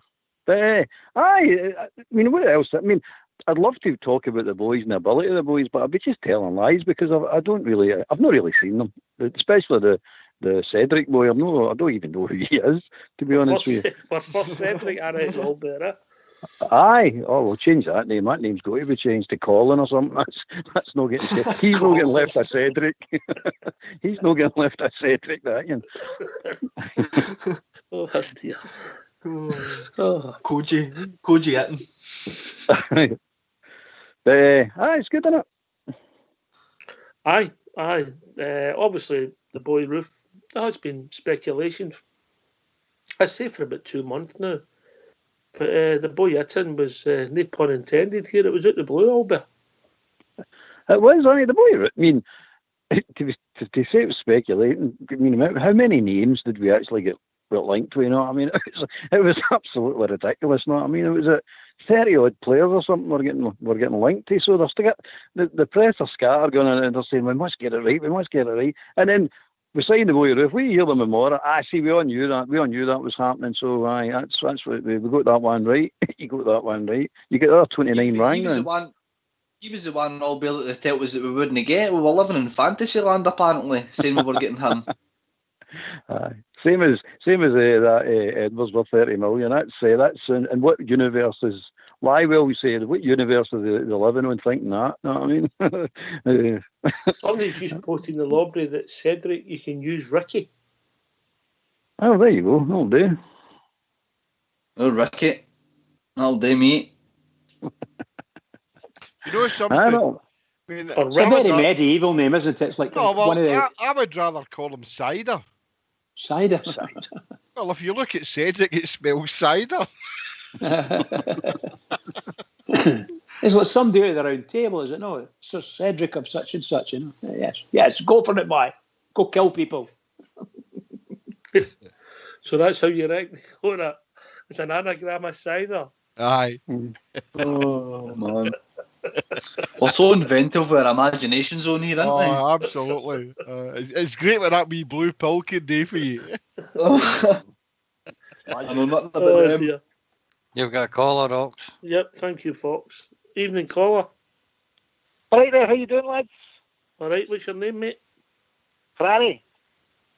But, I mean, what else? I mean, I'd love to talk about the boys and the ability of the boys, but I'd be just telling lies because I've not really seen them, especially the Cedric boy. I don't even know who he is, to be honest with you. We're first Cedric, it's all better. Aye. Oh, we'll change that name. That name's got to be changed to Colin or something. That's not getting. He's not getting left a Cedric. He's not getting left a Cedric. That you. Oh dear. Koji Eaton. It's good, isn't it? Aye. Obviously, the boy Roof. It's been speculation. I'd say for about 2 months now. But the boy Eaton was, no pun intended here, it was out the blue, Albert. It was, the boy. I mean, to say it was speculating, I mean, how many names did we actually get linked to? You know, I mean, it was absolutely ridiculous. No, I mean, it was 30 odd players or something we're getting linked to. So they're still the press are scattered going on and they're saying we must get it right, and then we signed the boy Roof. We hear them more. See, we all knew that was happening. So that's what we got that one right. You got that one right. You get the other 29 wrong. He was the one all Bill that they told us that we wouldn't get. We were living in fantasy land apparently, saying we were getting him. Same as that Edwards worth 30 million. That's and what universe is? Why will we say what universe are they living on thinking that? You know what I mean? Somebody's just posting in the lobby that Cedric, you can use Ricky. Oh, there you go. That'll do. Oh, Ricky. That'll do, mate. You know something? I know. I mean, it's a very medieval name, isn't it? It's like one of the... I would rather call him Cider. Cider. Well, if you look at Cedric, it spells cider. It's like somebody at the round table, is it not? Sir Cedric of such and such, you know? Yes, go for it, boy. Go kill people. So that's how you reckon that? It's an anagram of cider. Aye. Oh, man. We're so inventive with our imagination zone here, aren't we? Oh, absolutely. It's great what that wee blue pill can do for you. I know nothing about them. Dear. You've got a caller, Ox. Yep, thank you, Fox. Evening, caller. All right there, how you doing, lads? All right, what's your name, mate? Franny.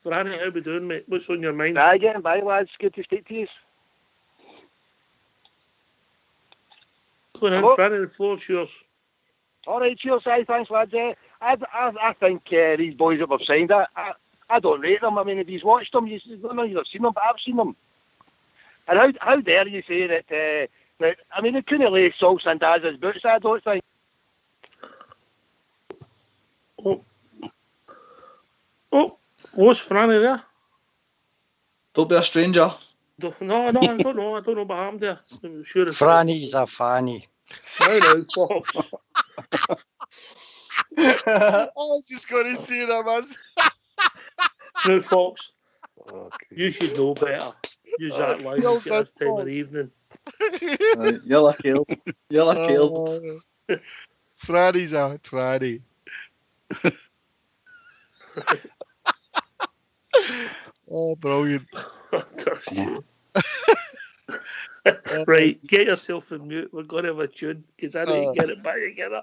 Franny, how we doing, mate? What's on your mind? Getting by, lads. Good to speak to you. Go on, Franny, the floor's yours. All right, cheers, thanks, lads. I think these boys that we've signed, I don't rate them. I mean, if you've watched them, you don't know you've seen them, but I've seen them. And how dare you say that? I mean, they couldn't lay Saul Sandaz's boots, I don't think. Oh, what's Franny there? Don't be a stranger. No, I don't know. I don't know what happened there. I'm sure it's Franny's a fanny. No, Fox. I was just going to say that, man. No, Fox. You should know better. Use that line at this time of the evening. Right, you're lucky. You're lucky. Franny's a Franny. Oh, brilliant. Right, get yourself in mute. We're going to have a tune because I need to get it back together.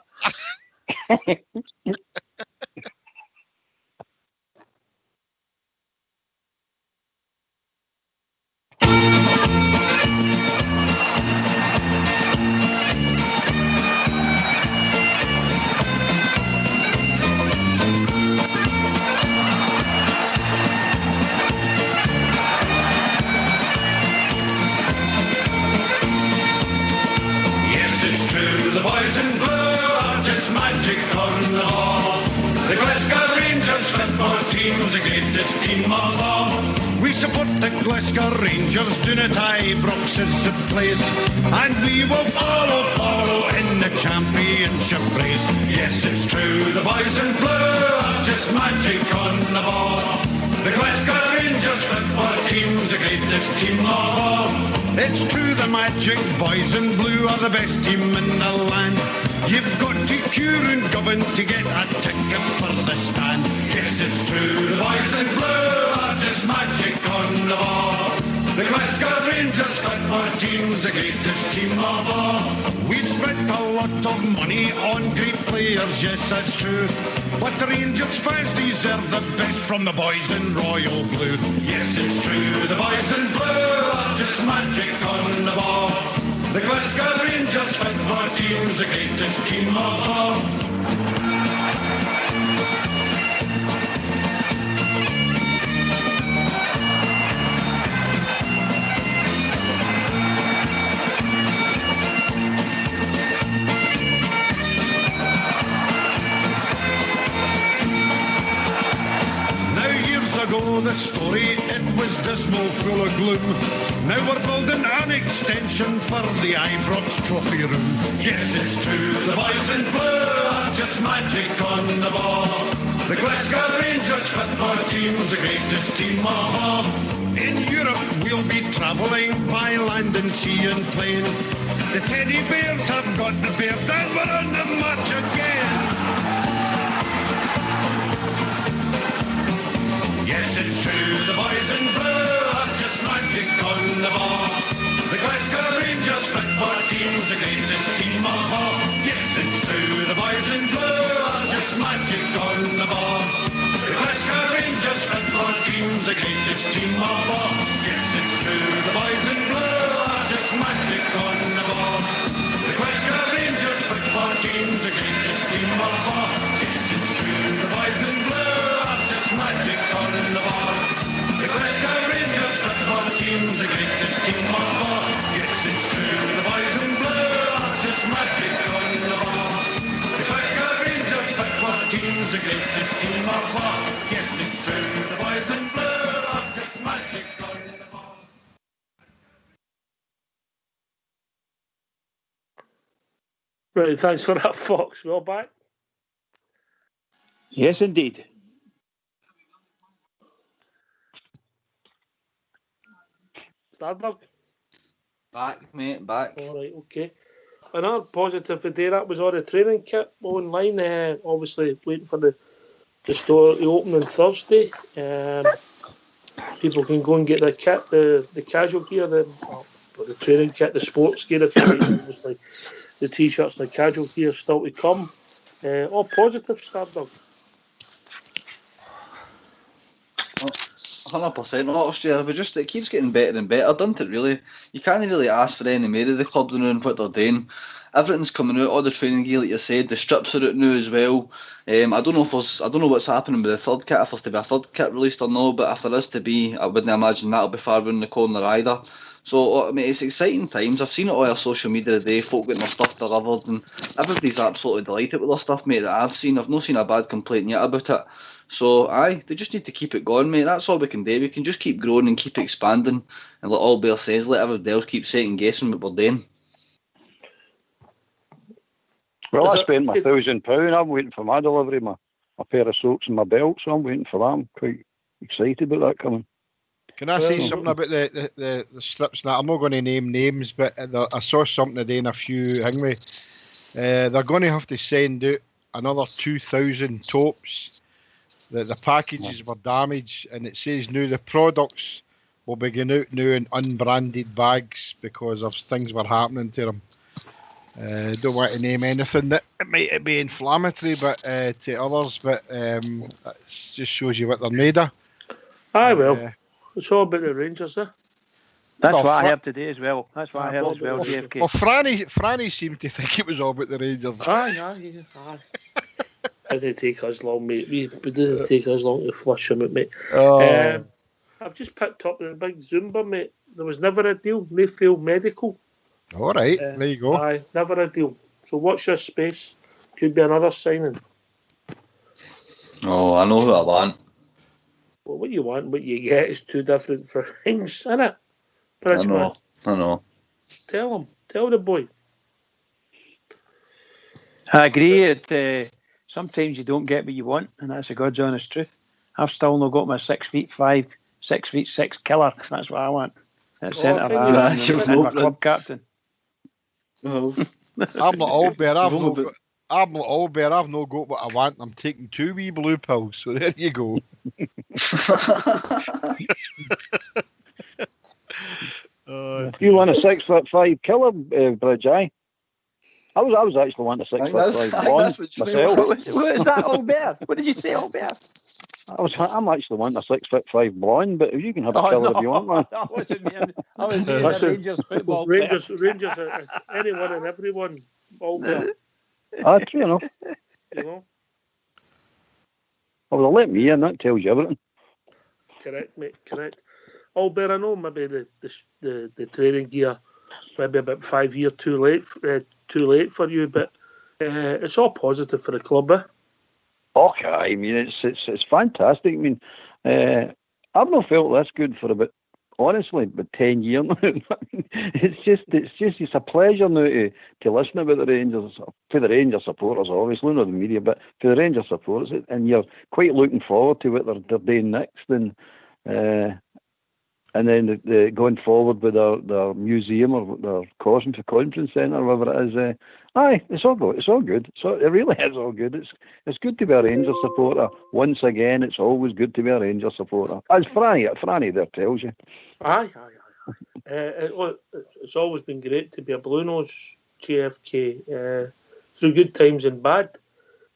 The boys in blue are just magic on the ball. The Glasgow Rangers football team's the greatest team of all. We support the Glasgow Rangers, do not Ibrox is the place. And we will follow in the championship race. Yes, it's true, the boys in blue are just magic on the ball. The Glasgow Rangers football team's the greatest team of all. It's true, the Magic Boys in Blue are the best team in the land. You've got to queue and govern to get a ticket for the stand. Yes, it's true, the Boys in Blue are just magic on the ball. The Glasgow Rangers football team's the greatest team of all. We've spent a lot of money on great players, yes, that's true. But the Rangers fans deserve the best from the boys in Royal Blue. Yes, it's true, the boys in blue are just magic on the ball. The Glasgow Rangers football team's the greatest team of all. Ago, the story, it was dismal, full of gloom. Now we're building an extension for the Ibrox trophy room. Yes, it's true, the boys in blue are just magic on the ball. The Glasgow Rangers football team's the greatest team of all. In Europe, we'll be travelling by land and sea and plane. The teddy bears have got the bears and we're on the march again. Yes, it's true, the boys in blue are just magic on the ball. The Glasgow Rangers football team's the greatest team of all. Yes, it's true, the boys in blue are just magic on the ball. The Glasgow Rangers football team's the greatest team of all. Yes, it's true, the boys in blue are just magic on the ball. The Glasgow Rangers football team's the greatest team of all. Yes, it's true, the boys in blue are just magic on the ball. The Glasgow Rangers football team's the greatest team of all. Yes, it's true, the boys in blue are just magic on the ball. The Glasgow Rangers football team's the greatest team of all. Yes, it's true, the boys in blue are just magic on the ball. Right, thanks for that, Fox. We're all back. Yes, indeed. Stardog? Back, mate, back. All right, okay. Another positive today, that was all the training kit online. Obviously, waiting for the store to open on Thursday. People can go and get their kit, the casual gear, the training kit, the sports gear, if you like. Obviously, the t-shirts and the casual gear still to come. All positive, Stardog. 100% not year, but just it keeps getting better and better, doesn't it? Really, you can't really ask for any more of the club knowing what they're doing. everything's coming out, all the training gear, like you said, the strips are out now as well. I don't know what's happening with the third kit, if there's to be a third kit released or no, but if there is to be, I wouldn't imagine that'll be far around the corner either. So, I mean, it's exciting times. I've seen it all over social media today, folk getting their stuff delivered, and everybody's absolutely delighted with their stuff, mate, that I've seen. I've not seen a bad complaint yet about it. So, they just need to keep it going, mate. That's all we can do. We can just keep growing and keep expanding. And like All Bear says, let everybody else keep second guessing what we're doing. Well, I spent my £1,000. I'm waiting for my delivery, my pair of socks and my belt, so I'm waiting for that. I'm quite excited about that coming. Can I say something about the strips? Now, I'm not going to name names, but I saw something today in a few thingy. They're going to have to send out another 2,000 tops. The packages were damaged, and it says now the products will be going out now in unbranded bags because of things were happening to them. Don't want to name anything that it might be inflammatory, but to others, but it just shows you what they're made of. Aye, well, it's all about the Rangers, eh? That's what I heard today as well. That's what I heard as well, JFK. Well, Franny seemed to think it was all about the Rangers. Aye. It didn't take us long, mate. It didn't take us long to flush him out, mate. I've just picked up the big Zumba, mate. There was never a deal. They failed medical. All right, there you go. Aye, never a deal. So watch your space. Could be another signing. Oh, I know who I want. Well, what you want, what you get is two different things, isn't it? I know. Tell the boy. I agree. Sometimes you don't get what you want, and that's a God's honest truth. I've still not got my 6'5", 6'6" killer. That's what I want. At centre half, and my club captain. Oh. I'm not all bear. I've not got what I want. I'm taking 2 wee blue pills. So there you go. You want a 6'5" killer, Bridge? I was actually wanting a 6'5" blonde myself. What is that, Albert? What did you say, Albert? I'm actually wanting a 6'5" blonde, but if you can have a killer if you want one. That wasn't me. I was doing a Rangers football. Rangers, anyone and everyone. Albert. True enough. You know. Well, let me in. That tells you everything. Correct, mate. Correct. Albert, I know maybe the training gear maybe about 5 years too late for you, but it's all positive for the club, eh? Okay, I mean it's fantastic. I mean, I've not felt this good for about 10 years now. It's a pleasure now to listen about the Rangers, for the Rangers supporters, obviously, not the media, but for the Rangers supporters, and you're quite looking forward to what they're doing next, and then the going forward with their museum or their Cosmos Conference Centre, or whatever it is. It's all good. It's all good. So it really is all good. It's good to be a Rangers supporter. Once again, it's always good to be a Rangers supporter. As Franny there tells you. Aye. It's always been great to be a Blue Nose, JFK. Through good times and bad.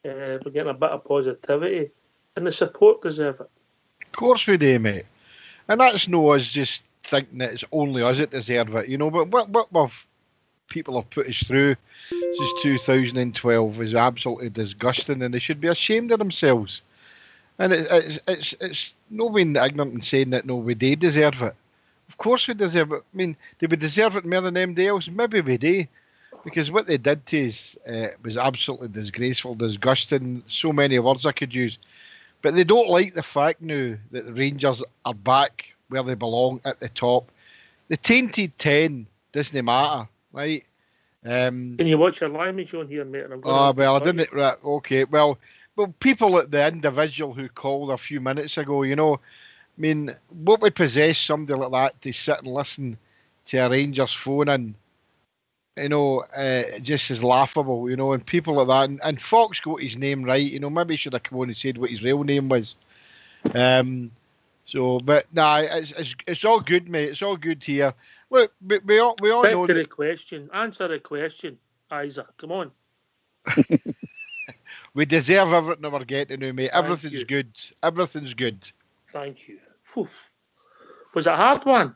We're getting a bit of positivity, and the support deserve it. Of course we do, mate. And that's no us just thinking that it's only us that deserve it, you know. But what people have put us through since 2012 is absolutely disgusting, and they should be ashamed of themselves. And it's no being ignorant and saying that no, we do deserve it. Of course we deserve it. I mean, do we deserve it more than anybody else? Maybe we do, because what they did to us was absolutely disgraceful, disgusting. So many words I could use. But they don't like the fact now that the Rangers are back where they belong at the top. The tainted 10 doesn't matter, right? Can you watch your live on here, mate? I didn't. Right, okay. Well, people at the individual who called a few minutes ago, you know, I mean, what would possess somebody like that to sit and listen to a Rangers phone in? You know, just as laughable, you know, and people like that. And Fox got his name right, you know, maybe he should have come on and said what his real name was. But it's all good, mate. It's all good here. Look, we all know. The question. Answer the question, Isaac. Come on. We deserve everything that we're getting now, mate. Everything's good. Everything's good. Thank you. Was it a hard one?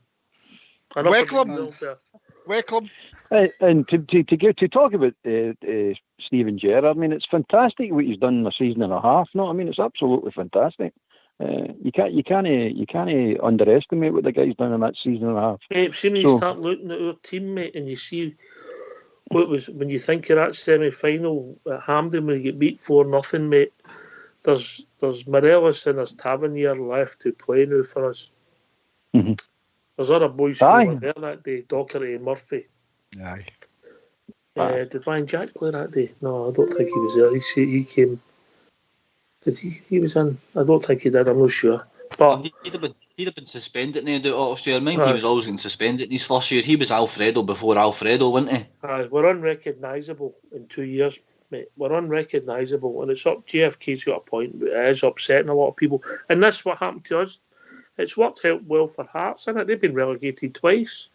Wickham. And to talk about Steven Gerrard, I mean, it's fantastic what he's done in a season and a half. No, I mean, it's absolutely fantastic. You can't underestimate what the guy's done in that season and a half. Mate, see when you start looking at our team, mate, and you see what was when you think of that semi-final at Hampden when you get beat 4-0, mate. There's Morelos and there's Tavernier left to play now for us. Mm-hmm. There's other boys who were there that day, Docherty and Murphy. Aye. Did Ryan Jack play that day? No, I don't think he was there. He came. Did he? He was in. I don't think he did. I'm not sure. But he'd have been suspended now. Austria. He was always getting suspended in his first year. He was Alfredo before Alfredo, wasn't he? We're unrecognisable in 2 years, mate. We're unrecognisable, and it's up. JFK's got a point, but it is upsetting a lot of people. And that's what happened to us. It's worked out well for Hearts, isn't it? They've been relegated twice.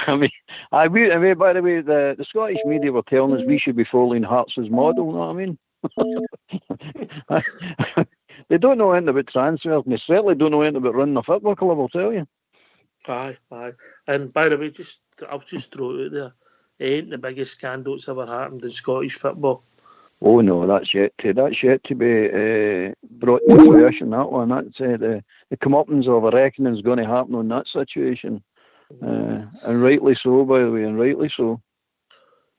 I mean, by the way, the Scottish media were telling us we should be following Hearts' model. You know what I mean? They don't know anything about transfers, and they certainly don't know anything about running a football club, I'll tell you. Aye. And by the way, I'll just throw it out there. It ain't the biggest scandal that's ever happened in Scottish football. Oh no, that's yet to be brought to fruition. That one, that's the comeuppance of a reckoning is going to happen on that situation. And rightly so, by the way, and rightly so.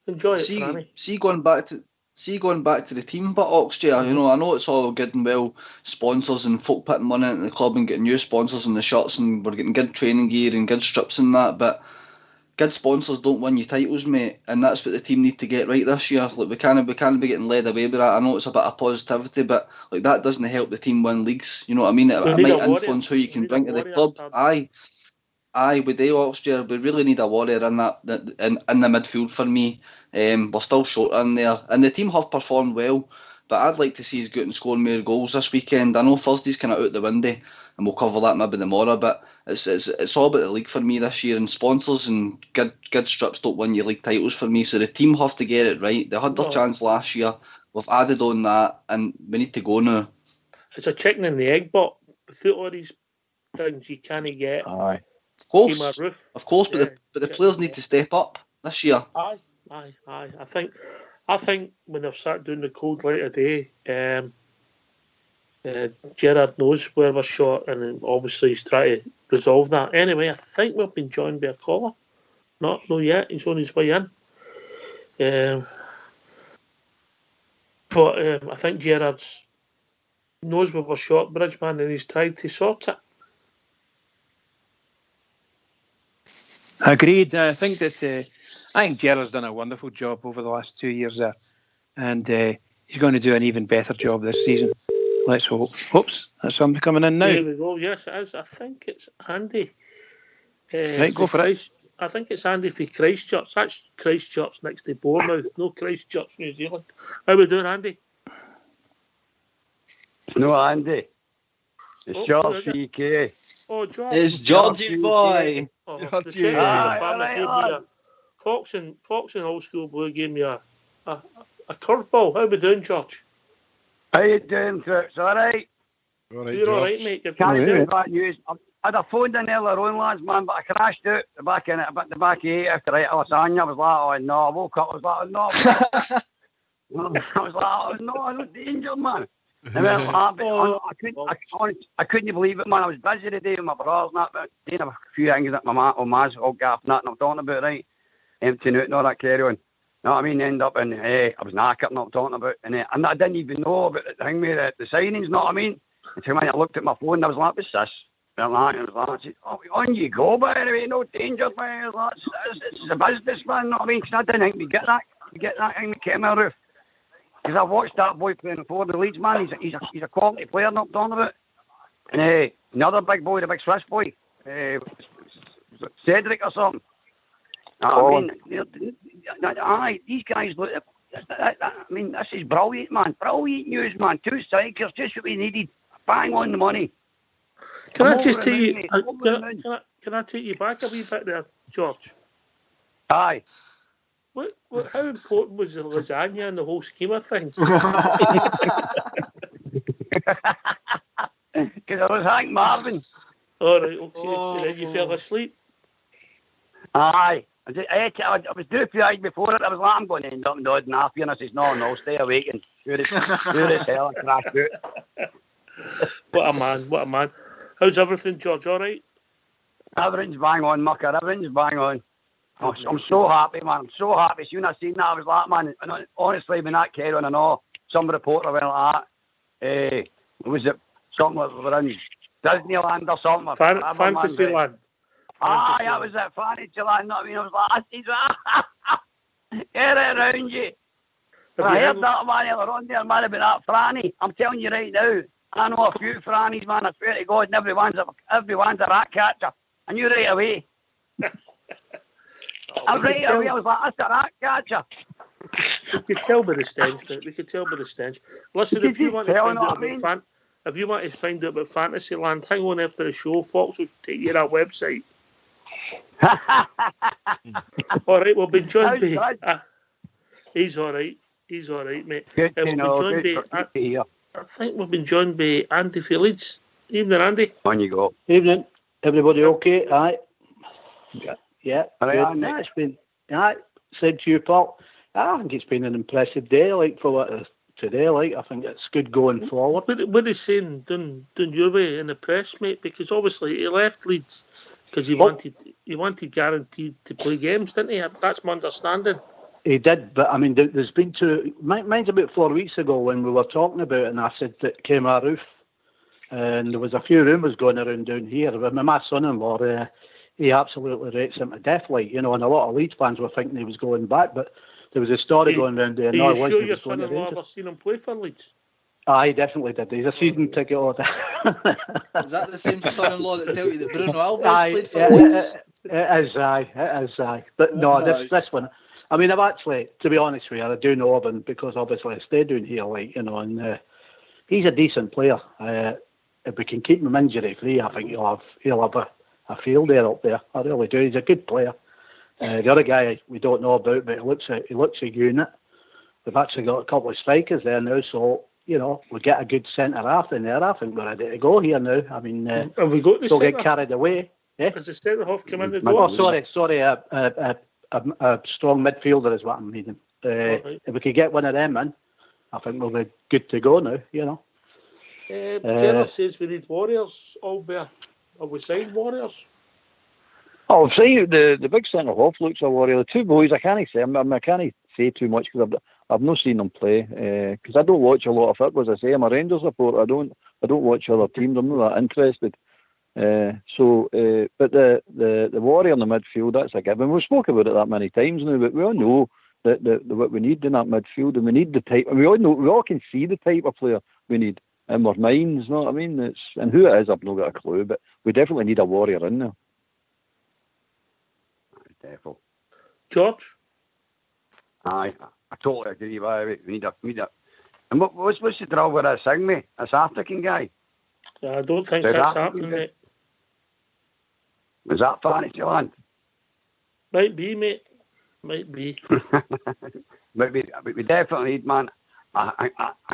Enjoy it, see going back to the team, but Austria, I know it's all good and well, sponsors and folk putting money into the club and getting new sponsors on the shirts, and we're getting good training gear and good strips and that, but good sponsors don't win you titles, mate, and that's what the team need to get right this year. Like we can't be getting led away with that. I know it's a bit of positivity, but like that doesn't help the team win leagues. You know what I mean? It might influence who you can bring to the club. Aye, we do, Austria. We really need a warrior in that in the midfield for me. We're still short in there, and the team have performed well. But I'd like to see us go out and score more goals this weekend. I know Thursday's kind of out the window, and we'll cover that maybe tomorrow. But it's all about the league for me this year, and sponsors and good strips don't win you league titles for me. So the team have to get it right. They had their chance last year. We've added on that, and we need to go now. It's a chicken and the egg, but without all these things, you can't get. Aye. Of course, but the players need to step up this year. Aye. I think when they've started doing the cold light of day, Gerrard knows where we're short, and obviously he's trying to resolve that. Anyway, I think we've been joined by a caller. No yet. He's on his way in. But I think Gerrard knows where we're short, Bridgeman, and he's tried to sort it. Agreed. I think Gerrard's done a wonderful job over the last 2 years there, and he's going to do an even better job this season. Let's hope. Oops, that's somebody coming in now. There we go. Yes, it is. I think it's Andy. Right, go for it. I think it's Andy for Christchurch. That's Christchurch next to Bournemouth. No, Christchurch, New Zealand. How we doing, Andy? No, Andy. It's George CK. Oh, George. It's Georgie boy. Fox and Old School Blue gave me a curveball. How we doing, George? How you doing, Crooks? All right? You're all right, mate. Can't do bad news. I'd have phoned in earlier on, lads, man, but I crashed out the back of 8 after I ate lasagna. I was like, oh no. I woke up, I was like, oh no. I was like, oh no, I'm not injured, man. I couldn't believe it, man. I was busy today with my brothers and that, but doing a few things that my ma's all gaffed and that, and I'm talking about, right? Emptying out and all that carry on. You know what I mean? End up in, I was knackered and I'm talking about, and I didn't even know about the thing with the signings, you know what I mean? Until when I looked at my phone, I was like, what's this? And I was like, oh, on you go, by the way, no danger, man. It's a business, man, you know what I mean? Because I didn't think we get that thing that came out of. Because I've watched that boy playing for the Leeds, man. He's a quality player, not talking about. And another big boy, the big Swiss boy, Cedric or something. I mean, these guys look. I mean, this is brilliant, man. Brilliant news, man. 2 strikers, just what we needed. Bang on the money. Can I just take you? Can I take you back a wee bit there, George? Aye. How important was the lasagna in the whole scheme of things? Because I was Hank Marvin. All right, okay. And then you fell asleep. Aye. I was due for it before it. I was like, I'm going to end up nodding off you. And I says, no, stay awake. And sure as hell, I crashed out. What a man. How's everything, George? All right? Everything's bang on, mucker. Everything's bang on. I'm so happy, man. I'm so happy. See, when I seen that, I was like, man, and honestly, when that carried on and all, some reporter went like that. Was it something like we're in Disneyland or something? Fantasyland. That was it, Fantasyland. I mean, I was like, get it around you. I heard that man earlier on there, man, about that Franny. I'm telling you right now, I know a few Frannies, man, I swear to God, and everyone's a rat catcher. I knew right away. I was like, that's a rat catcher. We could tell by the stench, mate. We could tell by the stench. Listen, if you want to find out about Fantasyland, hang on after the show. Fox will take you to that website. All right, we'll be joined by... He's all right. He's all right, mate. Good to know. I think we've been joined by Andy Felix. Evening, Andy. On you go. Evening. Everybody okay? Aye. Yeah. It's been... Aye. Said to you, Paul. I think it's been an impressive day, like, for what is today. Like, I think it's good going forward. What is saying done your way in the press, mate? Because obviously he left Leeds because he wanted guaranteed to play games, didn't he? That's my understanding. He did, but I mean, there's been two. Mine's about 4 weeks ago when we were talking about it, and I said that came our roof, and there was a few rumours going around down here. But my son-in-law, he absolutely rates him to death, like, you know, and a lot of Leeds fans were thinking he was going back, but there was a story going around there. Are you sure your son-in-law ever seen him play for Leeds? He definitely did. He's a season ticket holder. Is that the same son-in-law that tell you that Bruno Alves played for Leeds? It is. But no, this one. I mean, I've actually, to be honest with you, I do know of him because obviously I stayed down here, like, you know, and he's a decent player. If we can keep him injury free, I think he'll have a field day up there. I really do. He's a good player. The other guy we don't know about, but he looks a unit. We've actually got a couple of strikers there now, so, you know, we get a good centre half in there. I think we're ready to go here now. I mean, have we got the don't get carried away. Yeah? Has the centre half come in the door? Oh, sorry. A strong midfielder is what I'm meaning. Right. If we could get one of them in, I think we'll be good to go now, you know. Gerrard says we need warriors, Albert. Have we signed warriors? Oh, I've seen the big centre half looks a warrior. The two boys, I can't say. I can't say too much because I've not seen them play. Because I don't watch a lot of football. As I say, I'm a Rangers supporter. I don't watch other teams. I'm not that interested. But the warrior in the midfield, that's a given. We've spoken about it that many times now, but we all know that what we need in that midfield, and we need the type. And we all can see the type of player we need in our minds. You know what I mean? And who it is, I've not got a clue. But we definitely need a warrior in there. Definitely. George? Aye, I totally agree. We need a. And what's the drill with that thing, mate? This African guy. I don't think that's happening, mate. Was that Fantasyland? Might be, mate. Might be. But we definitely need, man, I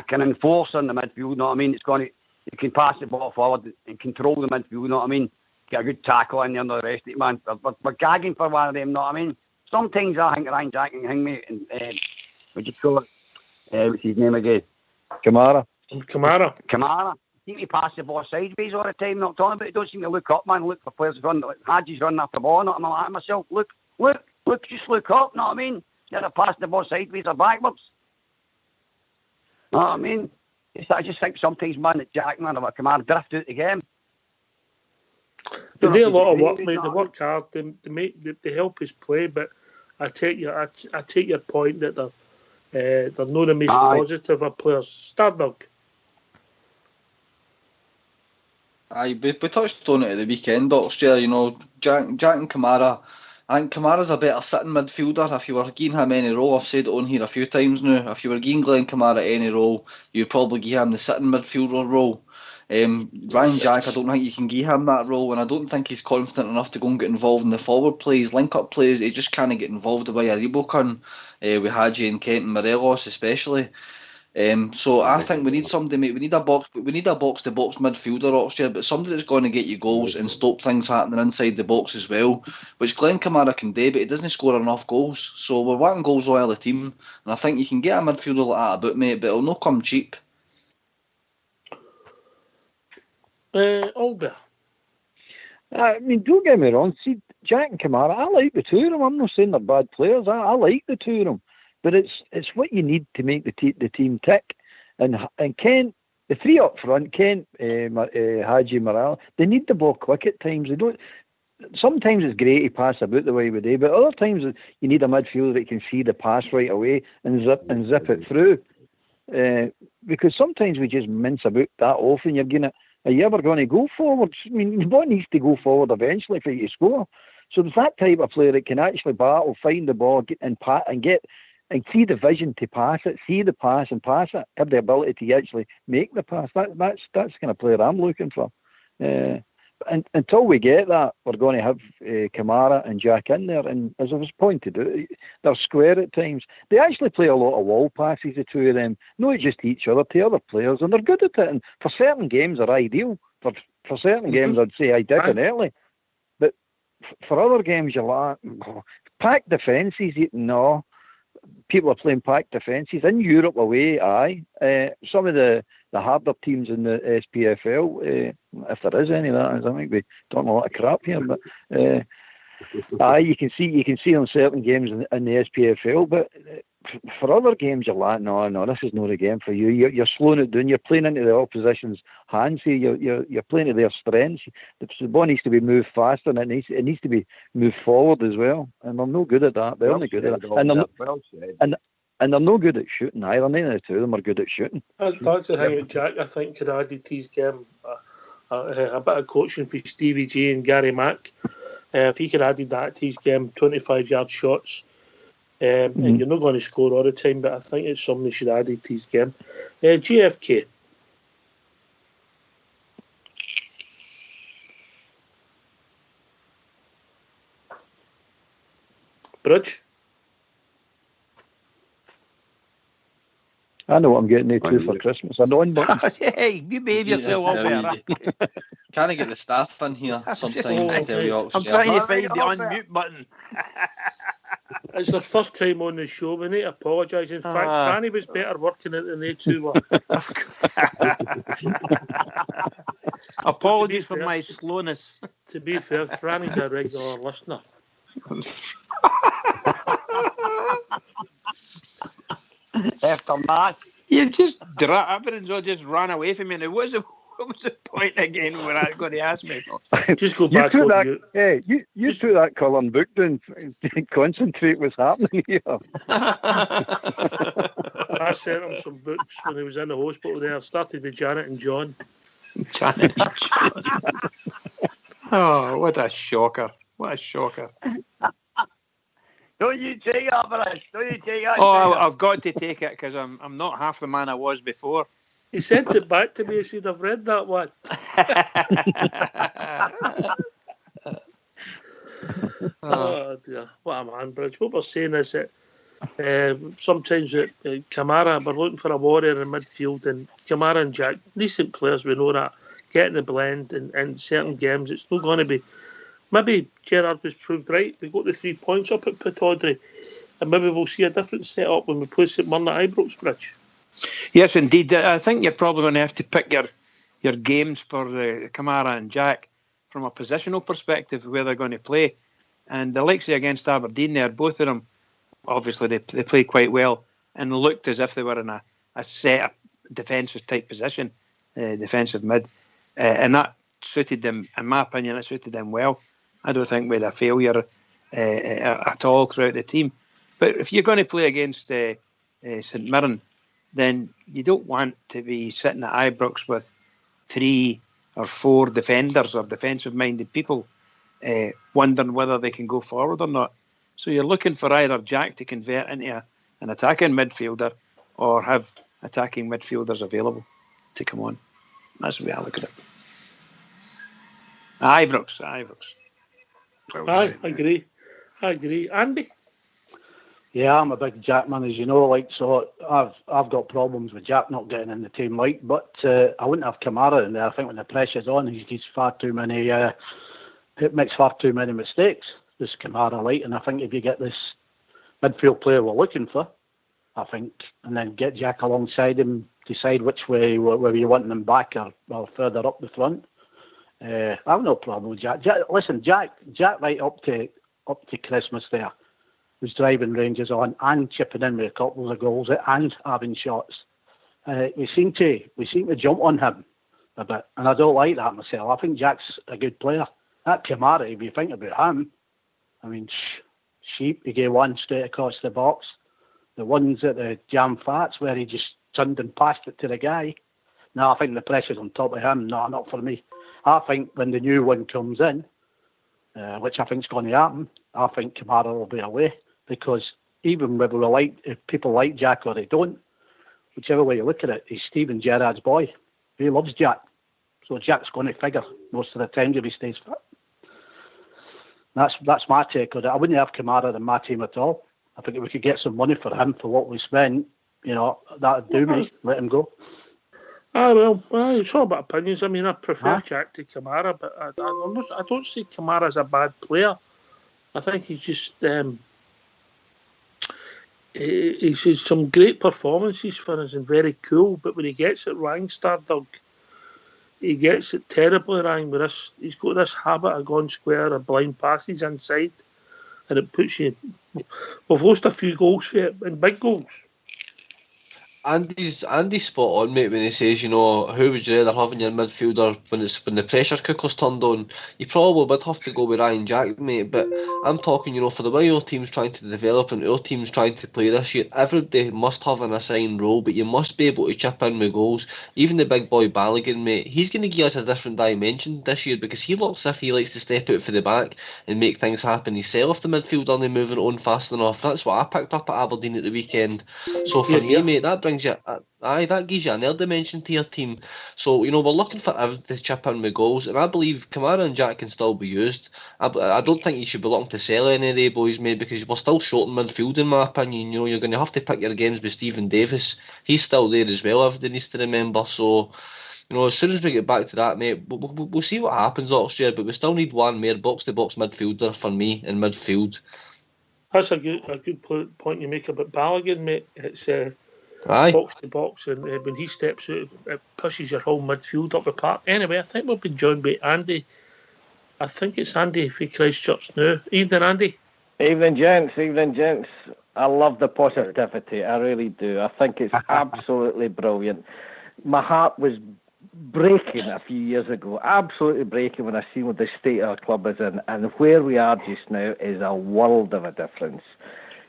can enforce in the midfield, you know what I mean? You can pass the ball forward and control the midfield, you know what I mean? Get a good tackle in there and the rest of it, man. We're gagging for one of them, you know what I mean? Sometimes I think Ryan Jack can hang me, and what do you call it? What's his name again? Kamara. Seem to pass the ball sideways all the time, not talking about it. Don't seem to look up, man. Look for players running, like Hadji's running after the ball, not I'm like myself. Look, just look up, know what I mean? Instead of passing the ball sideways or backwards. Know what I mean? I just think sometimes, man, that Jack, man, or Kamara drift out the game. They do a lot of work, mate. They work hard. They help us play, but I take your point that they're not the most positive of players. Stardog. Aye, we touched on it at the weekend, Doctor. You know, Jack and Kamara. I think Kamara's a better sitting midfielder. If you were giving him any role, I've said it on here a few times now. If you were giving Glenn Kamara any role, you'd probably give him the sitting midfielder role. Ryan Jack, I don't think you can give him that role, and I don't think he's confident enough to go and get involved in the forward plays, link-up plays. He just can't get involved the way Aribo can, with Hadji and Kent and Morelos especially. So I think we need somebody, mate. We need a box to box midfielder, Oxford, but somebody that's going to get you goals and stop things happening inside the box as well, which Glenn Kamara can do, but he doesn't score enough goals. So we're wanting goals oil the team, and I think you can get a midfielder like that about, mate, but it'll not come cheap. Olga. I mean, don't get me wrong. See, Jack and Kamara, I like the two of them. I'm not saying they're bad players. I like the two of them. But it's what you need to make the team tick. And Kent, the three up front, Kent, Haji, Morale, they need the ball quick at times. They don't. Sometimes it's great to pass about the way we do, but other times you need a midfielder that can see the pass right away and zip it through. Because sometimes we just mince about that often. Are you ever going to go forward? I mean, the ball needs to go forward eventually for you to score. So there's that type of player that can actually battle, find the ball, and see the vision to pass it, see the pass and pass it, have the ability to actually make the pass. That's the kind of player I'm looking for. And until we get that, we're going to have Kamara and Jack in there. And as I was pointed out, they're square at times. They actually play a lot of wall passes, the two of them, not just to each other, to other players, and they're good at it. And for certain games, they're ideal. For certain games, I'd say definitely. But for other games, you're like, packed defences, no. People are playing packed defences. In Europe away, aye. Some of the harder teams in the SPFL, if there is any of that, I think we talking a lot of crap here, but aye, you can see on certain games in the SPFL, but for other games you're like, no, this is not a game for you. You're slowing it down. You're playing into the opposition's hands here. You're playing to their strengths. The ball needs to be moved faster, and it needs to be moved forward as well. And they're no good at that. They're only good at that. And they're no good at shooting either. None of the two of them are good at shooting. That's the thing with Jack. I think could add to his game a bit of coaching for Stevie G and Gary Mack. If he could add that to his game, 25-yard shots. And you're not going to score all the time, but I think it's something they should add to his game. GFK. Bridge. I know what I'm getting into for Christmas. I know, but hey, you behave yourself up there. Can't get the staff in here sometimes. I'm trying to find the unmute button. It's their first time on the show. We need to apologise. In fact, Franny was better working it than they two were. Apologies for my slowness. To be fair, Franny's a regular listener. After that, you just everything's all just ran away from me. Now, what was the point again? When I going to ask me? Just go back on mute. Hey, you took that colour book down. Concentrate what's happening here. I sent him some books when he was in the hospital there. I started with Janet and John. Janet and John. Oh, what a shocker. What a shocker. Don't you take it, Bruce. Don't you take it. Oh, I've got to take it because I'm not half the man I was before. He sent it back to me. He said, I've read that one. Oh, dear. What a man, Bridge. What we're saying is that sometimes Kamara, we're looking for a warrior in midfield, and Kamara and Jack, decent players, we know that, getting the blend in certain games. It's not going to be. Maybe Gerrard was proved right. We got the 3 points up at Pittodrie, and maybe we'll see a different setup when we play St Mirren at Ibrox, Bridge. Yes, indeed. I think you're probably going to have to pick your games for Kamara and Jack from a positional perspective, where they're going to play. And the likes of against Aberdeen there, both of them, obviously they played quite well and looked as if they were in a set defensive type position, defensive mid. And that suited them, in my opinion, it suited them well. I don't think we had a failure at all throughout the team. But if you're going to play against St Mirren, then you don't want to be sitting at Ibrox with 3 or 4 defenders or defensive-minded people wondering whether they can go forward or not. So you're looking for either Jack to convert into an attacking midfielder or have attacking midfielders available to come on. That's the way I look at it. Ibrox. I agree. Andy? Yeah, I'm a big Jack man, as you know. Like, so I've got problems with Jack not getting in the team. Like, but I wouldn't have Kamara in there. I think when the pressure's on, he's far too many. It makes far too many mistakes. This Kamara, like, and I think if you get this midfield player we're looking for, I think, and then get Jack alongside him, decide which way, whether you want them back or further up the front. I have no problem with Jack. Listen, Jack, right up to Christmas there was driving Rangers on and chipping in with a couple of goals and having shots. We seem to jump on him a bit, and I don't like that myself. I think Jack's a good player. That Kamara, if you think about him, I mean, sheep, he gave one straight across the box. The ones at the Jam Fats where he just turned and passed it to the guy. No, I think the pressure's on top of him. No, not for me. I think when the new one comes in, which I think is going to happen, I think Kamara will be away, because even whether if people like Jack or they don't, whichever way you look at it, he's Steven Gerrard's boy. He loves Jack. So Jack's going to figure most of the time if he stays fit. That's my take on it. I wouldn't have Kamara in my team at all. I think if we could get some money for him for what we spent, that'd do me. Let him go. Well, it's all about opinions. I mean, I prefer Jack to Kamara, but I don't see Kamara as a bad player. I think he's just he's some great performances for us and very cool. But when he gets it wrong, Stardog, he gets it terribly wrong. With this, he's got this habit of going square or blind passes inside, and it puts you. We've lost a few goals for it, and big goals. Andy's spot on, mate, when he says, who would you rather have in your midfielder when the pressure cooker's turned on? You probably would have to go with Ryan Jack, mate, but I'm talking, for the way your team's trying to develop and your team's trying to play this year, everybody must have an assigned role, but you must be able to chip in with goals. Even the big boy Balogun, mate, he's going to give us a different dimension this year, because he looks as if he likes to step out for the back and make things happen himself if the midfield aren't moving on fast enough. That's what I picked up at Aberdeen at the weekend. So for me, mate, that brings you, that gives you another dimension to your team. So we're looking for everyone to chip in with goals, and I believe Kamara and Jack can still be used. I don't think you should be looking to sell any of the boys, mate, because we're still short in midfield, in my opinion. You're going to have to pick your games with Stephen Davis. He's still there as well, everybody needs to remember. So as soon as we get back to that, mate, we'll see what happens next year, but we still need one more box-to-box midfielder for me in midfield. That's a good point you make about Balogun, mate. It's box to box, and when he steps out, it pushes your whole midfield up the park. Anyway, I think we've been joined by Andy. I think it's Andy from Christchurch now. Evening, Andy. Evening, gents. I love the positivity. I really do. I think it's absolutely brilliant. My heart was breaking a few years ago, absolutely breaking, when I seen what the state our club is in, and where we are just now is a world of a difference.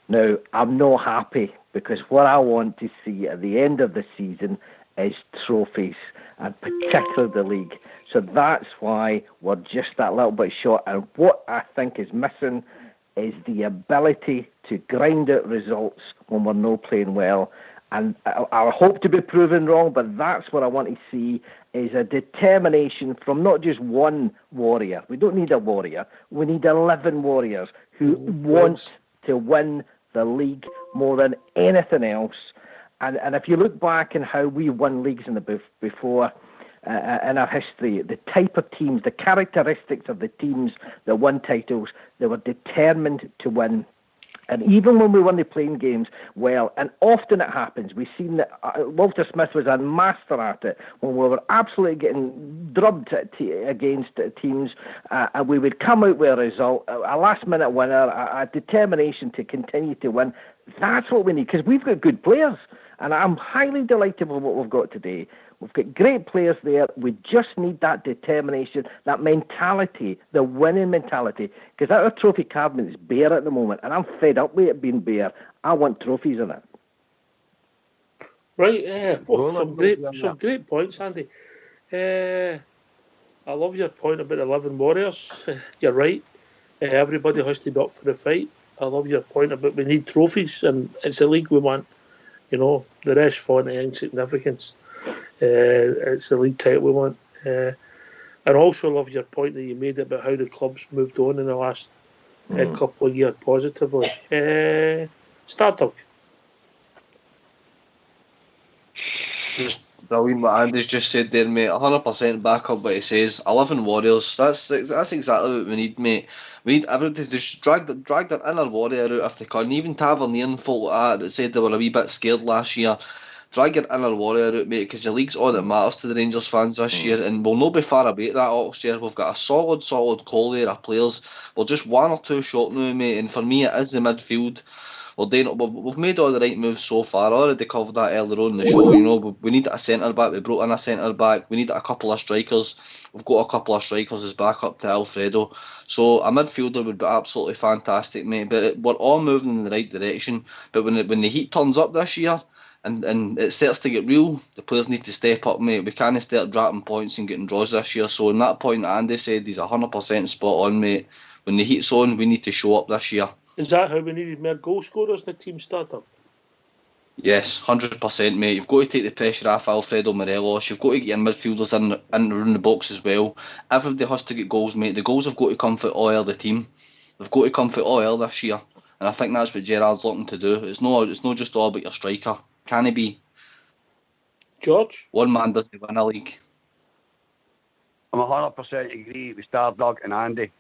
Now, I'm not happy, because what I want to see at the end of the season is trophies, and particularly the league. So that's why we're just that little bit short. And what I think is missing is the ability to grind out results when we're not playing well. And I hope to be proven wrong, but that's what I want to see, is a determination from not just one warrior. We don't need a warrior. We need 11 warriors who want to win the league more than anything else. And if you look back in how we won leagues in the before in our history, the type of teams, the characteristics of the teams that won titles, they were determined to win. And even when we weren't playing games well, and often it happens, we've seen that Walter Smith was a master at it, when we were absolutely getting drubbed against teams, and we would come out with a result, a last-minute winner, a determination to continue to win. That's what we need, because we've got good players, and I'm highly delighted with what we've got today. We've got great players there. We just need that determination, that mentality, the winning mentality. Because our trophy cabinet is bare at the moment, and I'm fed up with it being bare. I want trophies in it. Right, some great points, Andy. I love your point about 11 warriors. You're right. Everybody has to be up for the fight. I love your point about we need trophies, and it's a league we want. The rest fall into insignificance. It's the league title we want. And also love your point that you made about how the club's moved on in the last couple of years positively. Startup. Just brilliant what Andy's just said there, mate. 100% back up what he says. 11 Warriors. That's exactly what we need, mate. We need everybody to just drag their inner warrior out if they can. Even Tavernier and folk like that said they were a wee bit scared last year. Drag your inner warrior out, mate, because the league's all that matters to the Rangers fans this year, and we'll not be far away at that next year. We've got a solid core there of players. We're just one or two short now, mate, and for me it is the midfield. We've made all the right moves so far. I already covered that earlier on in the show. You know, we need a centre back. We brought in a centre back. We need a couple of strikers. We've got a couple of strikers as backup to Alfredo. So a midfielder would be absolutely fantastic, mate. But we're all moving in the right direction. But when the heat turns up this year and it starts to get real, the players need to step up, mate. We can't start dropping points and getting draws this year. So in that point, Andy said he's 100% spot on, mate. When the heat's on, we need to show up this year. Is that how we needed more goal scorers in the team startup? Yes, 100%, mate. You've got to take the pressure off Alfredo Morelos. You've got to get your midfielders in the box as well. Everybody has to get goals, mate. The goals have got to come for all the team. They've got to come for all this year. And I think that's what Gerrard's looking to do. It's not just all about your striker. Can he be? George? One man doesn't win a league. I'm 100% agree with Stardog and Andy.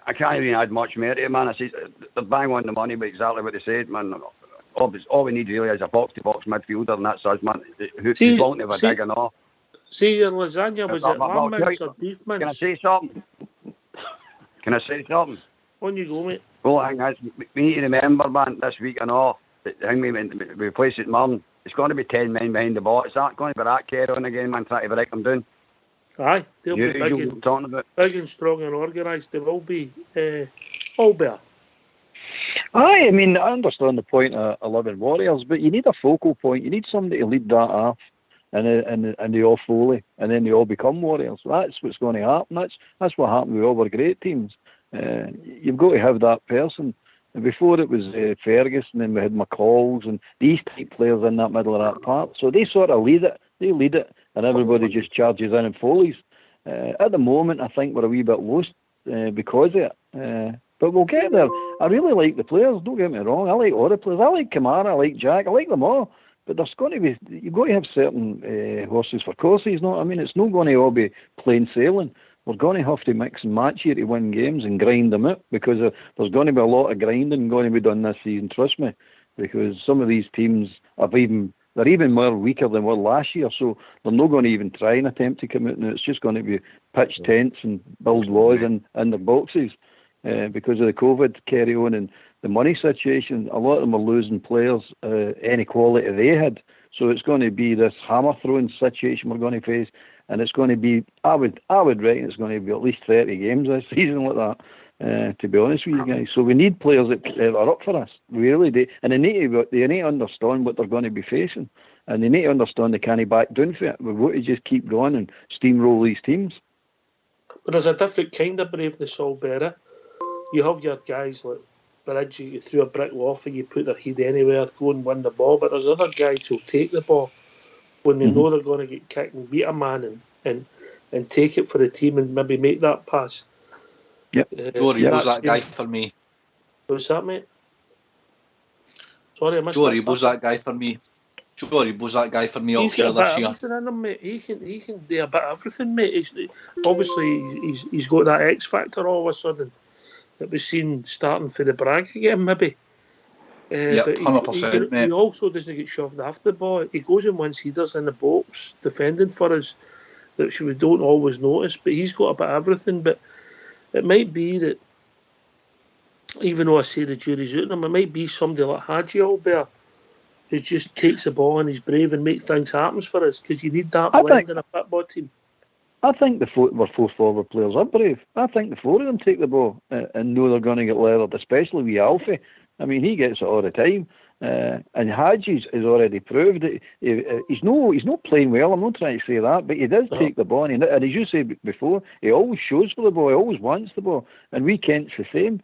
I can't even add much more to it, man. I see they're bang on the money, but exactly what they said, man. All we need really is a box-to-box midfielder, and that's us, man. Who's willing to have a dig and all. See, your lasagna, was it lamb mince or beef mince? Can I say something? On you go, mate. Well, I think we need to remember, man, this week and all, that the thing we place at Murn, it's going to be 10 men behind the ball. It's not going to be that carry on again, man, trying to break them down. Aye, they'll be big and strong and organised. They will be all better. Aye, I mean, I understand the point of 11 Warriors, but you need a focal point. You need somebody to lead that off, and they all fully, and then they all become Warriors. That's what's going to happen. That's what happened with all our great teams. You've got to have that person. And before it was Ferguson, and we had McCalls and these type players in that middle of that part. So they sort of lead it. They lead it, and everybody just charges in and follies. At the moment, I think we're a wee bit lost because of it. But we'll get there. I really like the players, don't get me wrong. I like all the players. I like Kamara, I like Jack, I like them all. But there's going to be, you've got to have certain horses for courses, you know what I mean? It's not going to all be plain sailing. We're going to have to mix and match here to win games and grind them out, because there's going to be a lot of grinding going to be done this season, trust me. Because some of these teams they're even more weaker than were last year, so they're not going to even try and attempt to come out now. It's just going to be pitch tents and build laws in their boxes. Because of the COVID carry on and the money situation, a lot of them are losing players any quality they had. So it's going to be this hammer throwing situation we're going to face, and it's going to be, I would reckon it's going to be at least 30 games this season like that. To be honest with you guys, so we need players that are up for us. We really do, and they need to understand what they're going to be facing, and they need to understand they can't back down for it. We've got to just keep going and steamroll these teams. But there's a different kind of braveness, Alberta. You have your guys like Bridge, you threw a brick off and you put their head anywhere, go and win the ball. But there's other guys who'll take the ball when they know they're going to get kicked and beat a man and take it for the team and maybe make that pass. Yep. Jory was that guy for me. What's that, mate? Sorry, I missed Jory was that guy for me. Jory was that guy for me up here this year. In him, mate. He can do a bit of everything, mate. Obviously, he's got that X factor all of a sudden that we've seen starting for the Bragg again, maybe. But 100%, mate. He also doesn't get shoved after the ball. He goes and wins headers in the box, defending for us, which we don't always notice. But he's got a bit of everything. But it might be that, even though I say the jury's out on him, it might be somebody like Hadji Albert who just takes the ball and he's brave and makes things happen for us, because you need that blend in a football team. I think our 4 forward players are brave. I think the 4 of them take the ball and know they're going to get leathered, especially with Alfie. I mean, he gets it all the time. And Hadji's has already proved that he's not playing well. I'm not trying to say that, but he does take the ball. And as you said before, he always shows for the ball. He always wants the ball. And we Kent's the same,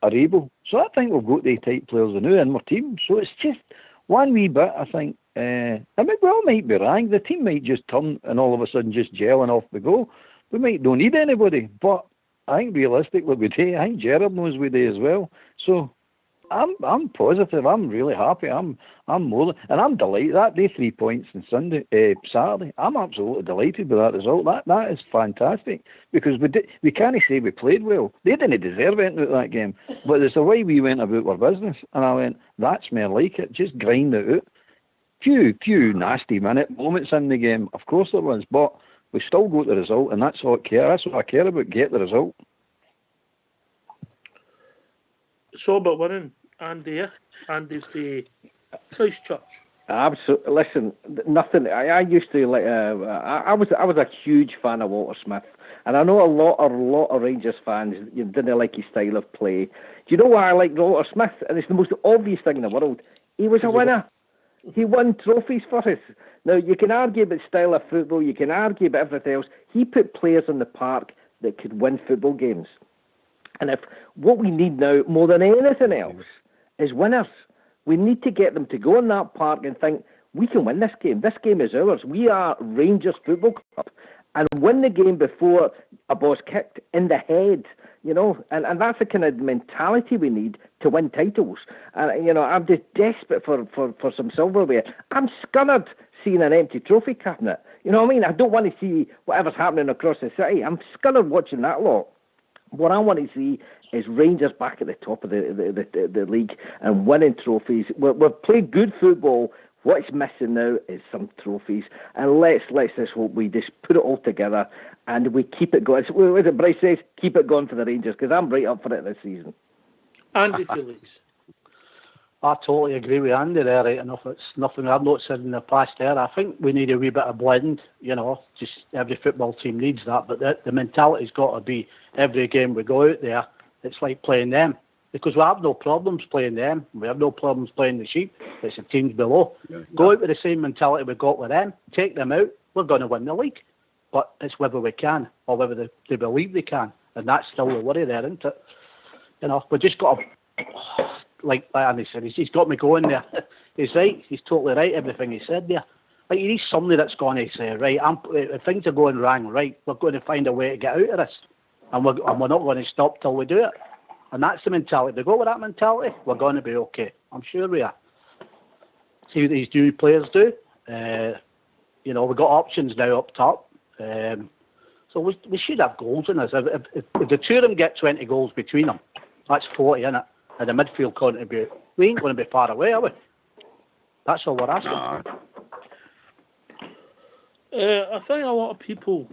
are able. So I think we've got the type players now in our team. So it's just one wee bit, I think. I might be wrong. The team might just turn and all of a sudden just gel and off we go. We might don't need anybody. But I think realistically we do. I think Gerrard knows we do as well. So I'm positive. I'm really happy. I'm more than, and I'm delighted that they 3 points on Saturday. I'm absolutely delighted with that result. That is fantastic because we can't say we played well. They didn't deserve anything out of that game, but it's the way we went about our business, and I went, that's more like it. Just grind it out. Few nasty minute moments in the game, of course there was, but we still got the result, and that's all I care. That's what I care about. Get the result. It's all about winning, Andy for Christchurch. Absolutely. Listen, nothing. I used to like. I was a huge fan of Walter Smith, and I know a lot of Rangers fans didn't like his style of play. Do you know why I like Walter Smith? And it's the most obvious thing in the world. He was a winner. He won trophies for us. Now you can argue about style of football. You can argue about everything else. He put players in the park that could win football games. And if what we need now, more than anything else, is winners. We need to get them to go in that park and think, we can win this game. This game is ours. We are Rangers Football Club. And win the game before a ball's kicked in the head, And that's the kind of mentality we need to win titles. And, I'm just desperate for some silverware. I'm scunnered seeing an empty trophy cabinet. You know what I mean? I don't want to see whatever's happening across the city. I'm scunnered watching that lot. What I want to see is Rangers back at the top of the league and winning trophies. We've played good football. What's missing now is some trophies. And let's just hope we just put it all together and we keep it going. What did Bryce says? Keep it going for the Rangers, because I'm right up for it this season. Andy Felix. I totally agree with Andy there, right enough. It's nothing I've not said in the past there. I think we need a wee bit of blend, just every football team needs that, but the mentality's got to be every game we go out there, it's like playing them. Because we have no problems playing them. We have no problems playing the Sheep. It's the teams below. Yeah. Go out with the same mentality we got with them, take them out, we're going to win the league. But it's whether we can or whether they believe they can. And that's still the worry there, isn't it? We just got to... Like Andy said, he's got me going there. He's right. He's totally right, everything he said there. Like, you need somebody that's going to say, right, if things are going wrong, right, we're going to find a way to get out of this. And we're not going to stop till we do it. And that's the mentality. If we go with that mentality, we're going to be okay. I'm sure we are. See what these new players do. We've got options now up top. So we should have goals in us. If the two of them get 20 goals between them, that's 40, isn't it? And the midfield contribute. We ain't going to be far away, are we? That's all we're asking. I think a lot of people,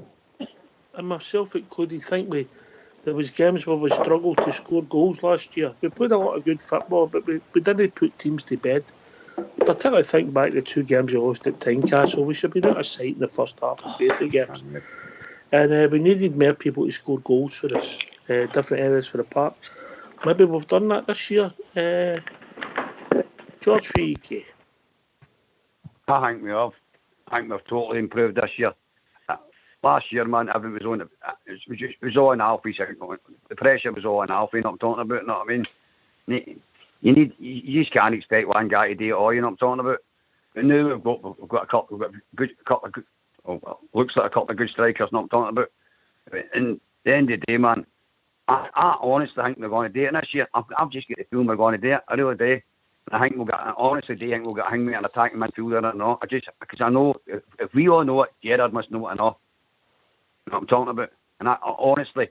and myself included, think there was games where we struggled to score goals last year. We played a lot of good football, but we didn't put teams to bed. Particularly think back to the 2 games we lost at Tynecastle. We should be out of sight in the first half of both the games. And we needed more people to score goals for us, different areas for the park. Maybe we've done that this year. George Freaky. I think we have. I think we've totally improved this year. Last year, man, everything was on. It was all on Alfie. The pressure was all on Alfie. You know what I'm talking about? You know what I mean? You just can't expect one guy to do it all. You know what I'm talking about? But now we've got a couple of good. Looks like a couple of good strikers. You know what I'm talking about? And at the end of the day, man, I honestly think we're going to do it this year. I've just got the feeling we're going to do it. I really do. I think we'll get. Honestly, do think we'll get Hingmate an attacking midfielder or not? Because I know if we all know it, Gerrard must know it enough. You know what I'm talking about? And honestly,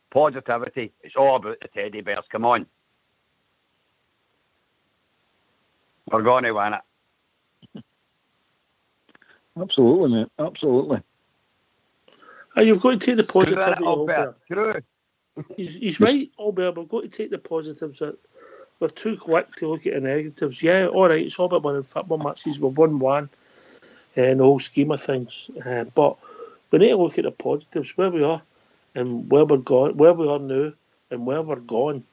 positivity. It's all about the teddy bears. Come on, we're going to win it. Absolutely, mate. Absolutely. You've got to take the positivity. True. He's right, Albert. We've got to take the positives. We're too quick to look at the negatives. Yeah, all right, it's all about winning football matches. We've won one in the whole scheme of things. But we need to look at the positives, where we are and where we're going, where we are now and where we're going.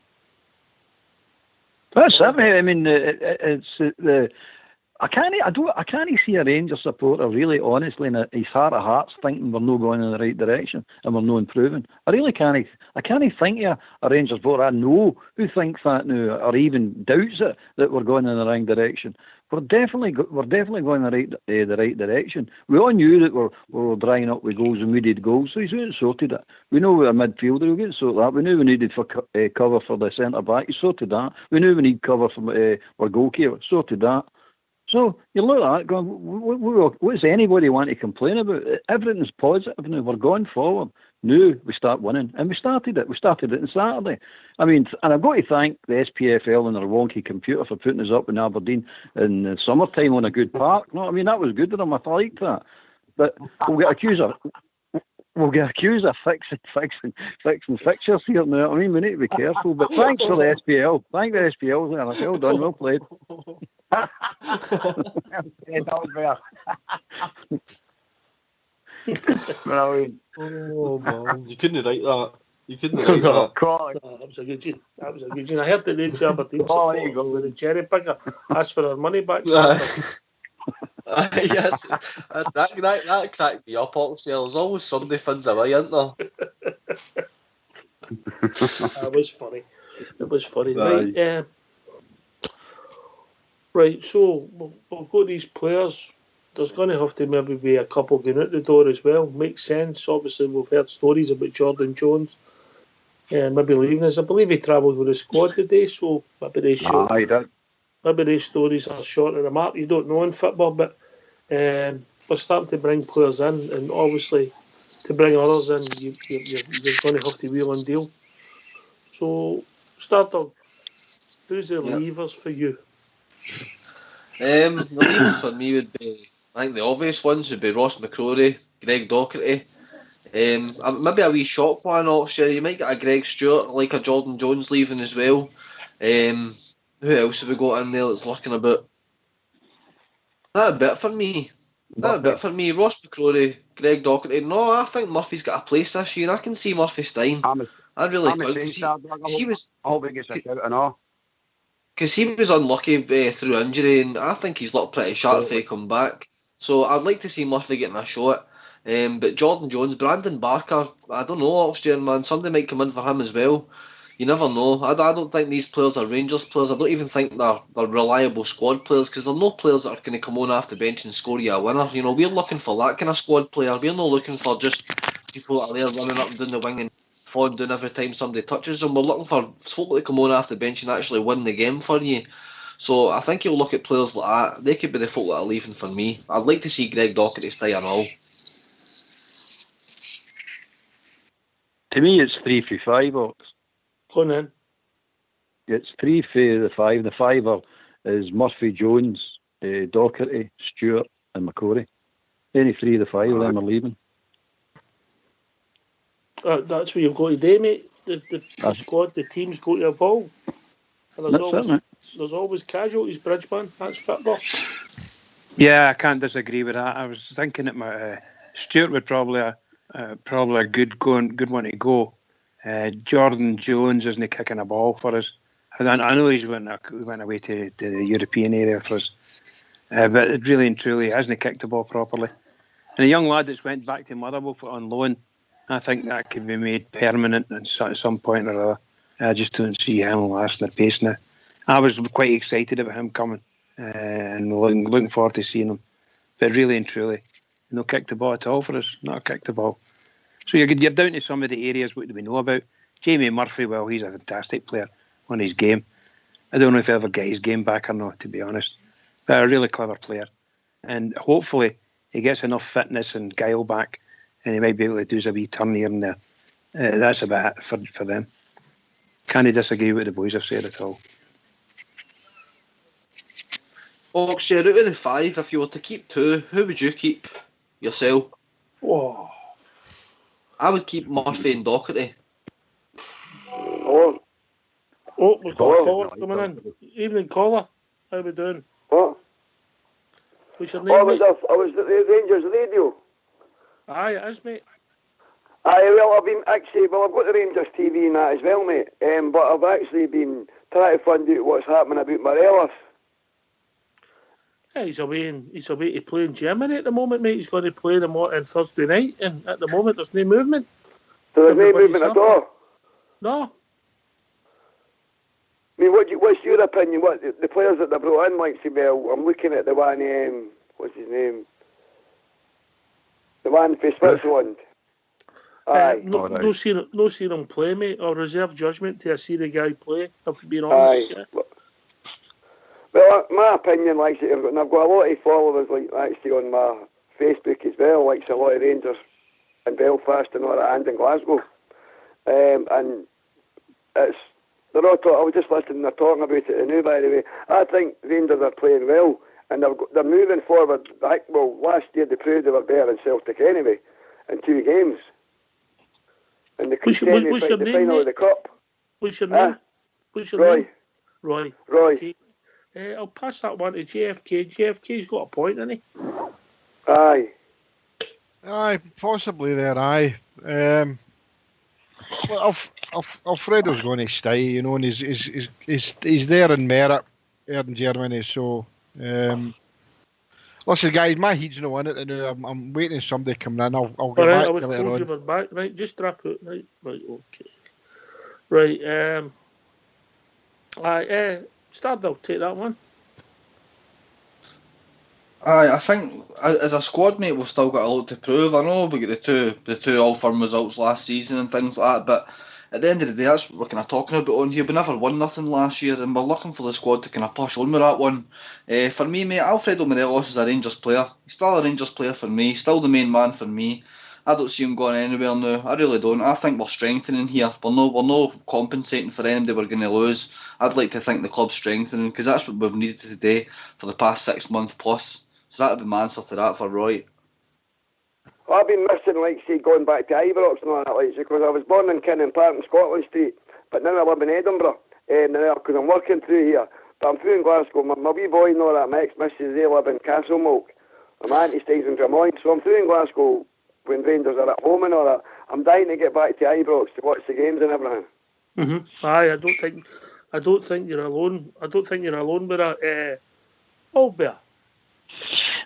That's it, mate. I mean, it's I can't see a Rangers supporter really, honestly, in his heart of hearts, thinking we're not going in the right direction and we're not improving. I really can't. I can't think of a Rangers supporter I know who thinks that now, or even doubts it, that we're going in the right direction. We're definitely going in the right direction. We all knew that we were drying up with goals and we needed goals, so he's went and sorted it. We know we're a midfielder, we get sorted that. We knew we needed cover for the centre back, he sorted that. We knew we need cover for our goalkeeper, sorted that. So you look at that going, what does anybody want to complain about? Everything's positive now. We're going forward. Now we start winning. And we started it. We started it on Saturday. I mean, and I've got to thank the SPFL and their wonky computer for putting us up in Aberdeen in the summertime on a good park. No, I mean, that was good of them. I liked that. But we'll get accused of fixing fixtures here now. I mean, we need to be careful. But thanks for the SPL. Thank the SPL there. Well done, well played. Oh man, you couldn't write that. You couldn't write that. That was a good gene. I heard the names of Aberdeen supporters with the cherry picker asked for our money back. Yes, that cracked me up. Actually, there's always somebody finds a way, isn't there? That was funny. It was funny. Right, so we've got these players. There's going to have to maybe be a couple going out the door as well. Makes sense. Obviously, we've heard stories about Jordan Jones maybe leaving us. I believe he travelled with the squad today, so maybe they should. Maybe these stories are short of the mark. You don't know in football, but we're starting to bring players in, and obviously to bring others in, you're going to have to wheel and deal. So, Stardog, who's the levers for you? The levers for me would be, I think the obvious ones would be Ross McCrory, Greg Docherty. Maybe a wee shock one, actually. You might get a Greg Stewart, like a Jordan Jones leaving as well. Who else have we got in there that's looking about? That a bit for me. Ross McCrory, Greg Docherty. No, I think Murphy's got a place this year. I can see Murphy Stein. I really could. Because he was unlucky through injury, and I think he's looked pretty sharp if he come back. So I'd like to see Murphy getting a shot. But Jordan Jones, Brandon Barker, I don't know, Austrian man, somebody might come in for him as well. You never know. I don't think these players are Rangers players. I don't even think they're reliable squad players, because they're no players that are going to come on off the bench and score you a winner. You know, we're looking for that kind of squad player. We're not looking for just people that are there running up and down the wing and falling down every time somebody touches them. We're looking for folk that come on off the bench and actually win the game for you. So I think you'll look at players like that. They could be the folk that are leaving for me. I'd like to see Greg Docherty stay and all. To me, it's 3-3-5. Go on then. It's 3-3-5. The fiver is Murphy, Jones, Docherty, Stewart, and McCrory. Any three of the five of them are leaving. That's what you've got to do, mate. The squad, the team's got to evolve. And there's always casualties, Bridgeman. That's football. Yeah, I can't disagree with that. I was thinking that Stewart would probably a good one to go. Jordan Jones isn't kicking a ball for us. I know he went away to the European area for us, but it really and truly hasn't kicked the ball properly. And a young lad that's went back to Motherwell on loan, I think that could be made permanent at some point or other. I just don't see him lasting their pace now. I was quite excited about him coming and looking forward to seeing him. But really and truly, no kick the ball at all for us. Not a kick the ball. So you're down to some of the areas what do we know about. Jamie Murphy, well, he's a fantastic player on his game. I don't know if he ever get his game back or not, to be honest. But a really clever player. And hopefully he gets enough fitness and guile back and he might be able to do a wee turn here and there. That's about it for them. Can't disagree with the boys have said at all. Oxshare, out of the five, if you were to keep two, who would you keep yourself? Whoa. I would keep Murphy and Docherty. Oh, we've got a caller coming in. Evening, caller. How we doing? What? What's your name, I was at the Rangers radio. Aye, it is, mate. Aye, well, I've got the Rangers TV and that as well, mate. But I've actually been trying to find out what's happening about Morelos. Yeah, he's away to play in Germany at the moment, mate. He's got to play them on Thursday night, and at the moment there's no movement. So there's no movement at all? No. I mean, what's your opinion? What the players that they brought in, like, say, well, I'm looking at the one, what's his name? The one for Switzerland. Aye. No seen him play, mate. I'll reserve judgment till I see the guy play, if I'm being honest. Aye. Yeah. Well, my opinion, like, and I've got a lot of followers, like, actually, on my Facebook as well, like, a lot of Rangers in Belfast and all that, and in Glasgow. And it's, they're all I was just listening, they're talking about it now, by the way. I think Rangers are playing well, and they're moving forward. Well, last year they proved they were better than Celtic anyway, in 2 games. And the final of the Cup. What's your name? What's your name? Roy. Okay. I'll pass that one to JFK. JFK's got a point, hasn't he? Aye. Aye, possibly there, aye. Well, Alfredo's going to stay, you know, and he's there in merit here in Germany, so... listen, guys, my head's not in it now. I'm waiting for somebody coming in. I'll get back to later on. You were back, right? Just drop it, right? Right, okay. Right, Stardale, take that one. Aye, I think as a squad, mate, we've still got a lot to prove. I know we got the two all-firm results last season and things like that, but at the end of the day, that's what we're kind of talking about on here. We never won nothing last year, and we're looking for the squad to kind of push on with that one. For me, mate, Alfredo Morelos is a Rangers player. He's still a Rangers player for me. Still the main man for me. I don't see him going anywhere now. I really don't. I think we're strengthening here. We're no compensating for anybody we're going to lose. I'd like to think the club's strengthening, because that's what we've needed today for the past 6 months plus. So that would be my answer to that for Roy. I've been missing, like, say, going back to Ibrox and all that, like, because I was born in Kinnan Park in Scotland Street, but now I live in Edinburgh, because I'm working through here. But I'm through in Glasgow. My wee boy and all that, my ex-missus, they live in Castlemilk. My auntie stays in Drummoyne, so I'm through in Glasgow when Rangers are at home and all that. I'm dying to get back to Ibrox to watch the games and everything. Mm-hmm. Aye, I don't think you're alone. I don't think you're alone with that. Albert.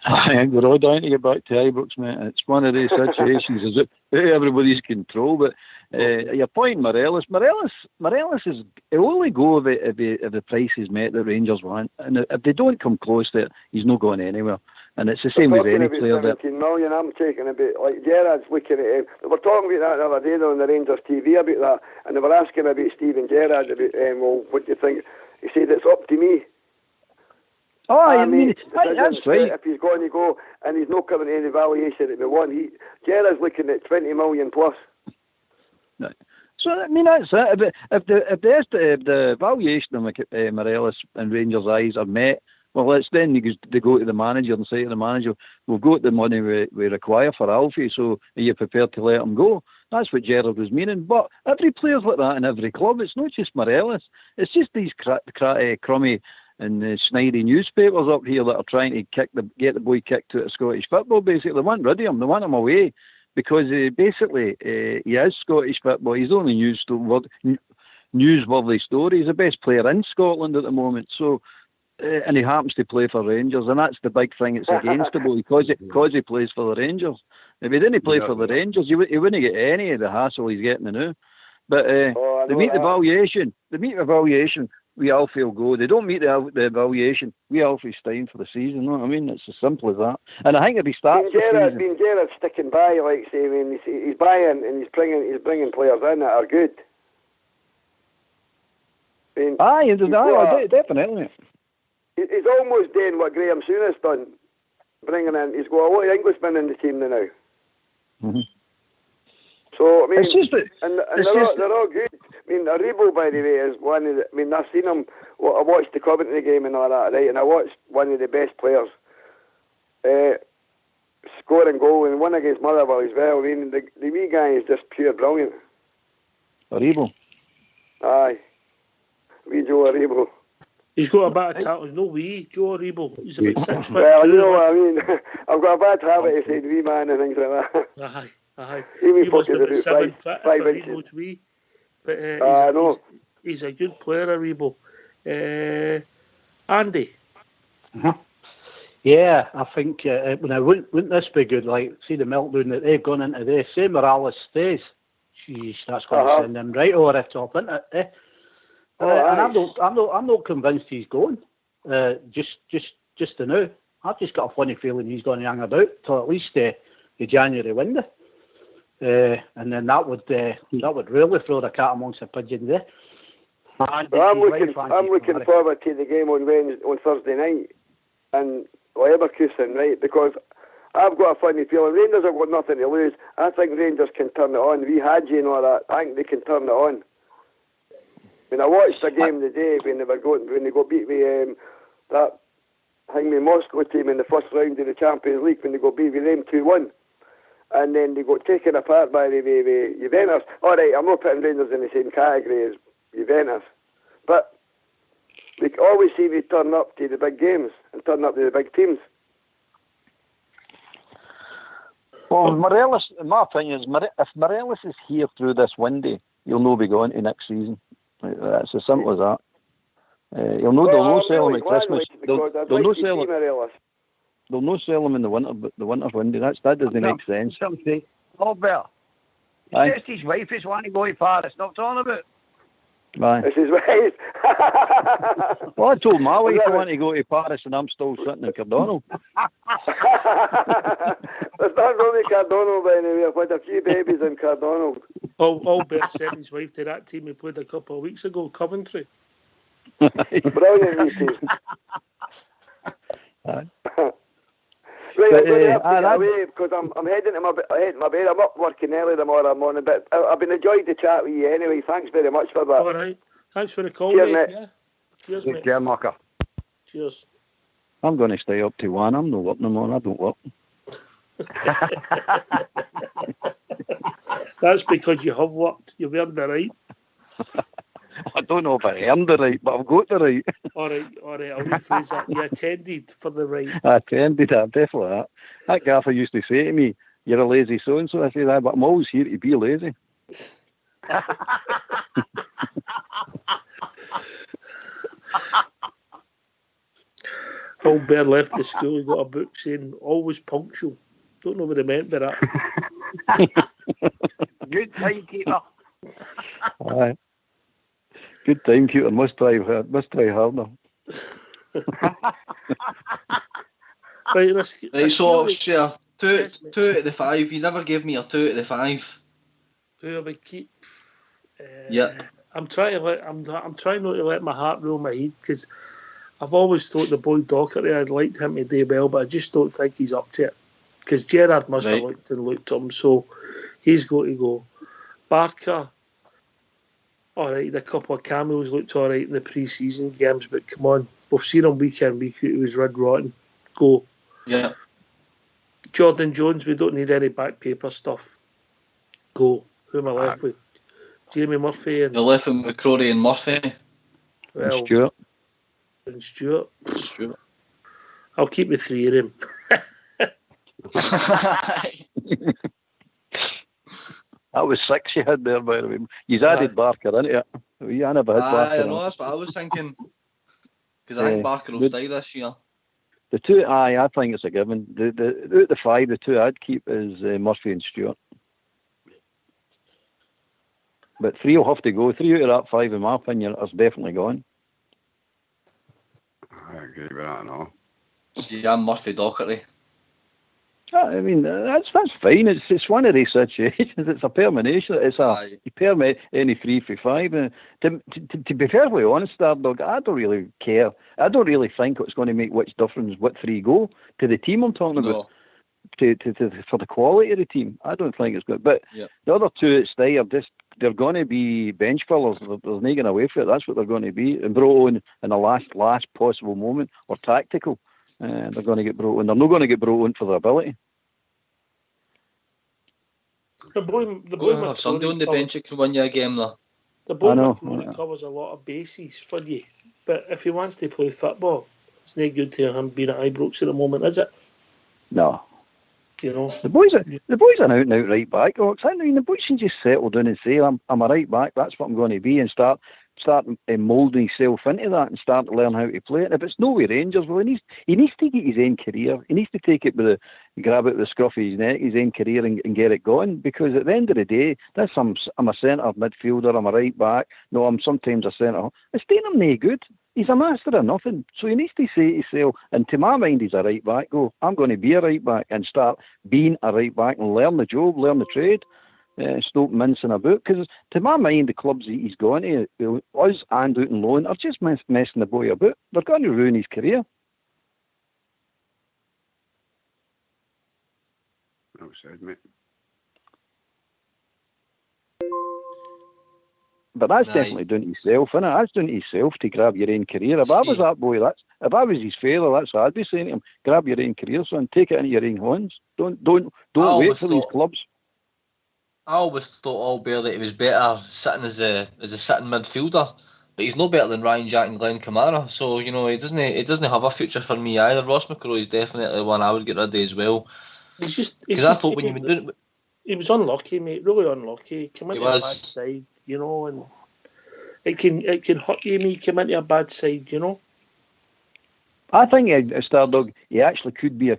I think we're all dying to get back to Ibrox, mate. It's one of these situations is everybody's control. But your point, Morelos is he'll only go if the price is met that Rangers want, and if they don't come close to it, he's not going anywhere. And it's the same with any player. 17 million, I'm taking a bit, like Gerrard's looking at him. They were talking about that the other day on the Rangers TV about that, and they were asking about Steven Gerrard about, well, what do you think? He said, it's up to me. Oh, I mean, that's right. If he's going to go and he's not coming to any valuation that we want, Gerrard's looking at 20 million plus. No. So I mean that's it. If the valuation of Morelos and Rangers' eyes are met, well, it's then they go to the manager and say to the manager, "We've got the money we require for Alfie, so are you prepared to let him go?" That's what Gerrard was meaning. But every player's like that in every club. It's not just Morelos. It's just these crummy and snidey newspapers up here that are trying to get the boy kicked out of Scottish football. Basically, they want rid of him. They want him away because basically he is Scottish football. He's the only newsworthy story. He's the best player in Scotland at the moment. So, and he happens to play for Rangers, and that's the big thing. It's against him because he plays for the Rangers. If he didn't play for the Rangers, he wouldn't get any of the hassle he's getting now. But they meet the valuation. We Alfie will go. They don't meet the evaluation. We Alfie staying for the season. You know what I mean? It's as simple as that. And I think if he starts Gerrard sticking by, like say, I mean, he's buying and he's bringing players in that are good. I mean, definitely. He's almost doing what Graham Souness done, bringing in. He's got a lot of Englishmen in the team now. Mm-hmm. So I mean, they're all good. I mean, Aribo, by the way, is one of the. I mean, I've seen him. Well, I watched the Coventry game and all that, right? And I watched one of the best players scoring goal and one against Motherwell as well. I mean, the wee guy is just pure brilliant. Aribo. Aye, wee Joe Aribo. He's got a bad talent. There's no wee Joe Aribo. He's about 6 foot. Well, you know what I mean. I've got a bad habit of saying wee man and things like that. Aye. He must be about 7 foot. 5 inches. Wee. But he's a good player, Aribo. Andy. Uh-huh. Yeah, I think wouldn't this be good? Like, see the meltdown that they've gone into there. Say Morales stays. Jeez, that's going to send them right over the top, isn't it? Eh? And I'm not convinced he's going. Just to know, I've just got a funny feeling he's going to hang about till at least the January window, and then that would really throw the cat amongst the pigeons there. I'm looking forward to the game on Thursday night and Leverkusen, right? Because I've got a funny feeling Rangers have got nothing to lose. I think Rangers can turn it on. We had you and all that. I think they can turn it on. When I watched the game today when they got beat with that Moscow team in the first round of the Champions League, when they got beat with them 2-1, and then they got taken apart by the Juventus. All right, I'm not putting Rangers in the same category as Juventus, but we always see they turn up to the big games and turn up to the big teams. Well, Morelos, in my opinion, if Morelos is here through this window, he'll not be going to next season. That's as simple as that. They'll not sell him at Christmas. They'll not sell him. They'll not sell him in the winter window. That doesn't make sense. Albert, it's just his wife is wanting to go to Paris. Stop talking about. Right. It's his wife. Well, I told my wife I want to go to Paris and I'm still sitting in Cardano. It's not only Cardano, by the way. I've had a few babies in Cardano. Albert sent his wife to that team he played a couple of weeks ago, Coventry. Brilliant, you Right. Right, I'm going to have to get away because I'm heading to my bed. I'm up working early tomorrow morning, but I've been enjoying the chat with you anyway. Thanks very much for that. All right. Thanks for the call, Cheers, mate. mate. Yeah. Cheers, mate. Cheers, Marker. Cheers. I'm going to stay up to 1. I'm not working no more. I don't work. That's because you have worked. You've earned the right. I don't know if I earned the right, but I've got the right. All right. I'll rephrase that. You attended for the right. I attended that, definitely that. That gaffer used to say to me, "You're a lazy so-and-so." I said, but I'm always here to be lazy. Albert left the school. He got a book saying, always punctual. Don't know what he meant by that. Good timekeeper. Aye. Good timekeeper. Must try harder. Right, so share 2 out of the 5. You never gave me a 2 out of the 5. Who I would keep? Yeah. I'm trying not to let my heart rule my head because I've always thought the boy Docherty, I'd liked him to do well, but I just don't think he's up to it. Because Gerrard must have looked at him, so he's got to go. Barker, all right, a couple of cameos looked all right in the pre-season games, but come on, we've seen him week in, week out, he was red rotten. Go. Yeah. Jordan Jones, we don't need any back paper stuff. Go. Who am I left with? Jamie Murphy and... You're left with McCrory and Murphy. Well, Stewart. And Stewart. I'll keep the 3 of them. That was 6 you had there, by the way. You've added Barker into it. I never had Barker. I know, that's what I was thinking. Because I think Barker will stay this year. The 2, I think it's a given. Out of the 5, the 2 I'd keep is Murphy and Stewart. But 3 will have to go. 3 out of that 5, in my opinion, is definitely gone. I agree with that, no. Yeah, Murphy Docherty. I mean, that's fine. It's one of these situations. It's a permanation. It's you permit any 3 for 5. To be fairly honest, Stardog, I don't really care. I don't really think it's going to make much difference what 3 go to the team I'm talking about. For the quality of the team, I don't think it's good. But the other 2 that stay are just they're going to be bench fillers. There's no getting away from it. That's what they're going to be. And brought on in the last possible moment or tactical. They're going to get brought on. They're not going to get brought on for their ability. The boy somebody on the bench who can win you a game there. The boy McCrory covers a lot of bases for you. But if he wants to play football, it's no good to him being at Ibrox at the moment, is it? No. You know, the boys are an out and out right back. I mean, the boys can just settle down and say, I'm a right back. That's what I'm going to be, and start start moulding himself into that and start to learn how to play it. If it's no way Rangers, well, he needs to get his own career. He needs to take it grab it with the scruff of his neck, his own career, and get it going. Because at the end of the day, I'm a centre midfielder, I'm a right back. No, I'm sometimes a centre. It's doing him no good. He's a master of nothing. So he needs to say to himself, and to my mind, he's a right back. Go, I'm going to be a right back and start being a right back and learn the job, learn the trade. Stop mincing about, because to my mind the clubs he's going to, us and out on loan, are just messing the boy about. They're going to ruin his career. Well said, mate. But that's definitely down to yourself, isn't it? That's down to yourself to grab your own career. If I was that boy, if I was his father, that's what I'd be saying to him. Grab your own career, son. Take it into your own hands. Don't wait for these clubs. I always thought Albert that he was better sitting as a sitting midfielder, but he's no better than Ryan Jack and Glenn Kamara. So he doesn't have a future for me either. Ross McIlroy is definitely one I would get rid of as well. Because I thought when you were doing it, he was unlucky, mate. Really unlucky. Came into a bad side, and it can hurt you when you come into a bad side, I think Stardog, he actually could be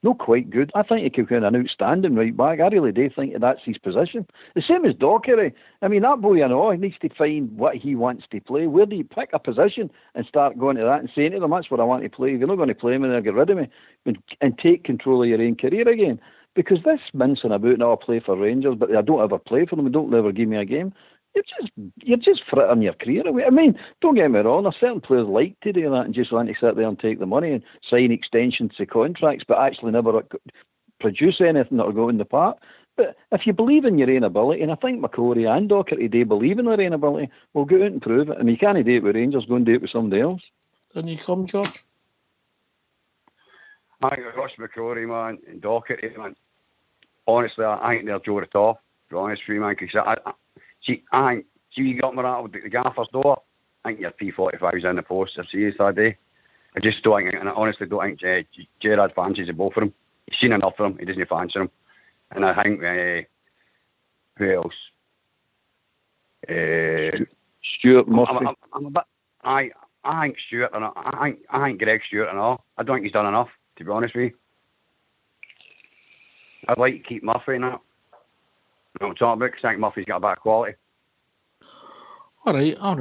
not quite good. I think he could be an outstanding right back. I really do think that's his position. The same as Dockery. I mean, that boy, he needs to find what he wants to play. Where do you pick a position and start going to that and saying to them, that's what I want to play. If you're not going to play me, then get rid of me. And take control of your own career again. Because this mincing about, I'll play for Rangers, but I don't ever play for them, don't ever give me a game. You're just frittering your career away. I mean, don't get me wrong, there's certain players like to do that and just want to sit there and take the money and sign extensions to contracts, but actually never produce anything that will go in the park. But if you believe in your own ability, and I think McCrory and Docherty today believe in their own ability, well, go out and prove it. And you can't do it with Rangers, go and do it with somebody else. Then you come, George? I think Ross McCrory, man, and Docherty, man. Honestly, I think they're Joe the top, to be honest with you, man, because I think, you got me rattled at the gaffer's door, I think your P45's in the post, I've seen it that day. I just don't think, and I honestly don't think Gerrard fancies the both of them. He's seen enough of them, he doesn't fancy them. And I think, who else? Stuart Murphy. I think Stuart, and I think Greg Stewart and all. I don't think he's done enough, to be honest with you. I'd like to keep Murphy in that. I'm talking about because I think Murphy's got a better quality. All right. I'm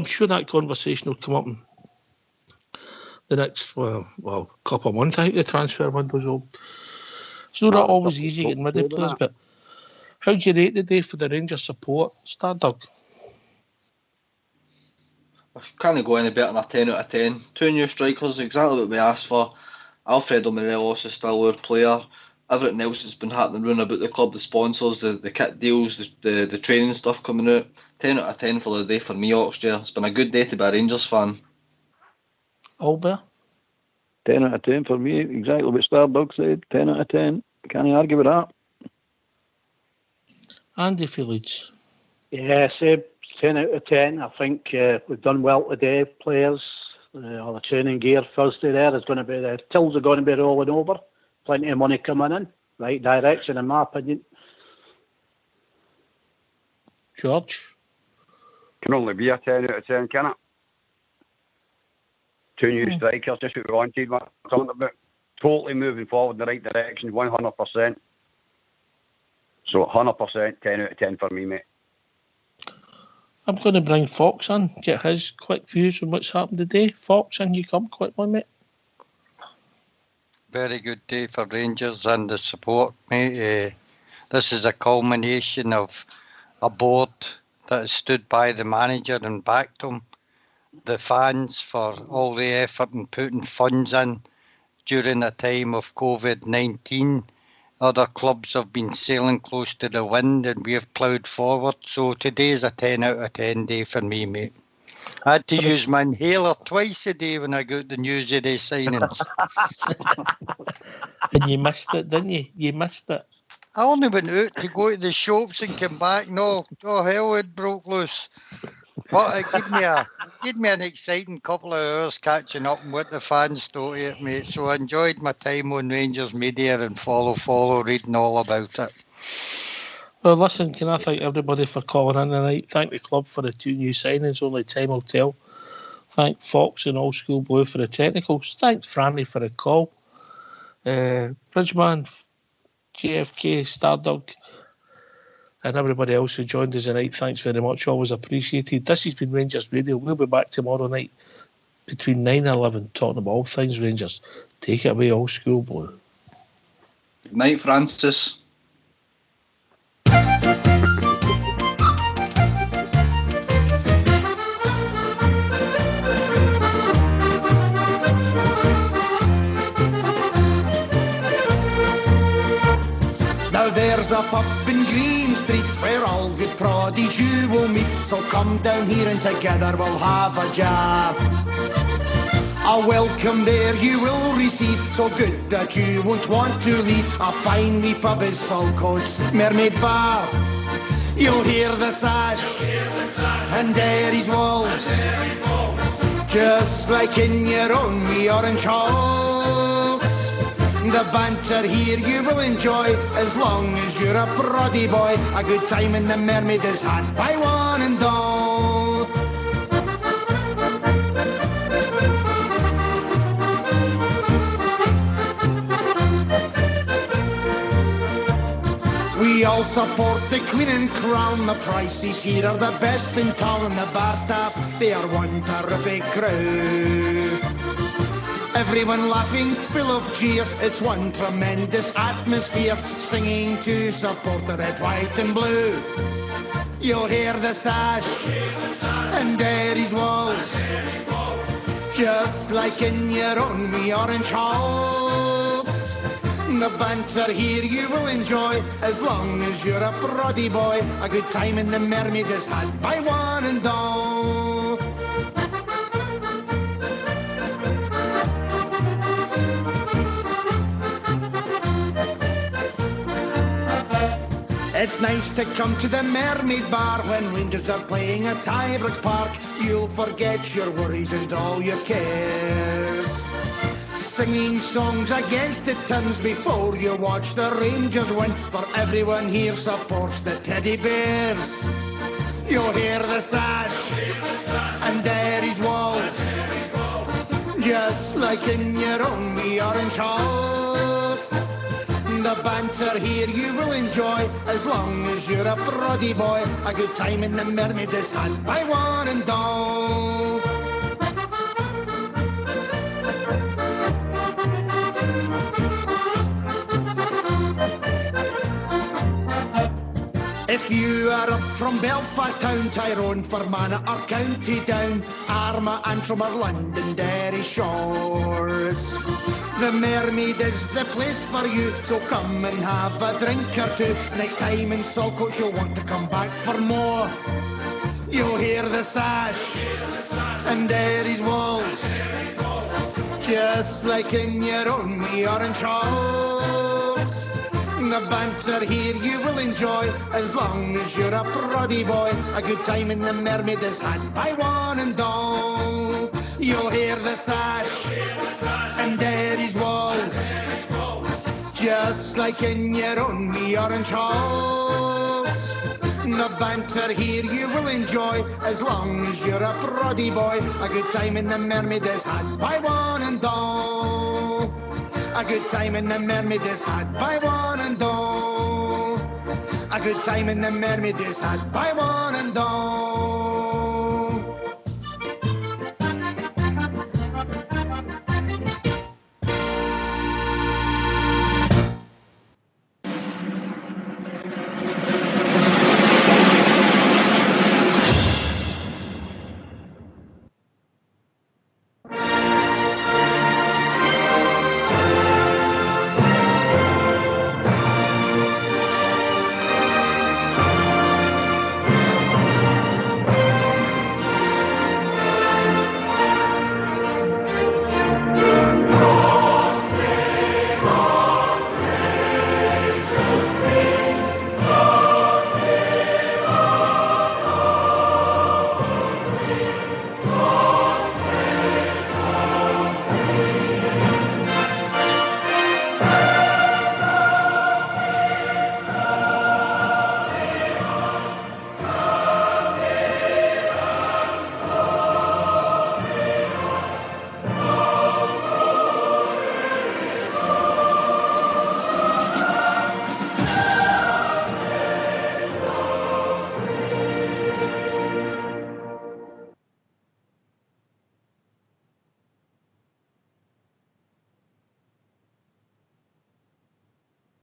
sure that conversation will come up in the next couple of months. I think the transfer window's open. It's not always easy getting rid of players, but how do you rate the day for the Rangers support, Stardog? I can't go any better than a 10 out of 10. 2 new strikers, exactly what we asked for. Alfredo Morelos is still our player. Everything else that's been happening round about the club, the sponsors, the kit deals, the training stuff coming out. 10 out of 10 for the day for me, Oxford. It's been a good day to be a Rangers fan. Albert? 10 out of 10 for me, exactly what Stardog said. 10 out of 10. Can't argue with that. Andy Phillips? Yeah, same. 10 out of 10. I think we've done well today, players. All the training gear Thursday there is going to be the tills are going to be rolling over. Plenty of money coming in. Right direction, in my opinion. George? Can only be a 10 out of 10, can it? 2 new strikers, just what we wanted. What I'm talking about. Totally moving forward in the right direction, 100%. So 100%, 10 out of 10 for me, mate. I'm going to bring Fox in, get his quick views on what's happened today. Fox, in you come quickly, mate. Very good day for Rangers and the support, mate. This is a culmination of a board that has stood by the manager and backed him. The fans for all the effort and putting funds in during a time of COVID-19. Other clubs have been sailing close to the wind and we have ploughed forward. So today's a 10 out of 10 day for me, mate. I had to use my inhaler twice a day when I got the news of the signings. And you missed it, didn't you? You missed it. I only went out to go to the shops and come back. No, hell, it broke loose. But it gave me an exciting couple of hours catching up on what the fans thought of it, mate. So I enjoyed my time on Rangers Media and follow, reading all about it. Well, listen, can I thank everybody for calling in tonight? Thank the club for the 2 new signings. Only time will tell. Thank Fox and Old School Blue for the technicals. Thanks Franny for the call. Bridgeman, JFK, Stardog, and everybody else who joined us tonight. Thanks very much. Always appreciated. This has been Rangers Radio. We'll be back tomorrow night between 9 and 11 talking about all things Rangers. Take it away, Old School Blue. Good night, Francis. Now there's a pub in Green Street where all good proddies you will meet. So come down here and together we'll have a jab. A welcome there you will receive, so good that you won't want to leave. A fine wee pub is Saltcoats Mermaid Bar. You'll hear the sash and Derry's walls, just like in your own wee orange halls. The banter here you will enjoy as long as you're a proddy boy. A good time in the Mermaid is had by one and all. We all support the Queen and Crown. The prices here are the best in town. The bar staff, they are one terrific crew. Everyone laughing, full of cheer. It's one tremendous atmosphere. Singing to support the red, white and blue. You'll hear the sash and Derry's walls, just like in your own wee orange halls. The banter here you will enjoy as long as you're a proddy boy. A good time in the Mermaid is had by one and all. It's nice to come to the Mermaid Bar when Rangers are playing at Ibrox Park. You'll forget your worries and all your cares, singing songs against the Thames before you watch the Rangers win. For everyone here supports the Teddy Bears. You'll hear the sash and Derry's walls, just like in your own wee orange halls. The banter here you will enjoy as long as you're a proddy boy. A good time in the Mermaid is had by one and all. If you are up from Belfast town, Tyrone, Fermanagh or County Down, Armagh, Antrim or London, Derry shores, the Mermaid is the place for you, so come and have a drink or two. Next time in Saltcoats you'll want to come back for more. You'll hear the sash and Derry's walls, just like in your own wee orange halls. The banter here you will enjoy as long as you're a proddy boy. A good time in the Mermaid is had by one and all. You'll hear the sash and Derry's walls, just like in your own wee orange halls. The banter here you will enjoy as long as you're a proddy boy. A good time in the Mermaid is had by one and all. A good time in the Mermaid is had by one and all. A good time in the Mermaid is had by one and all.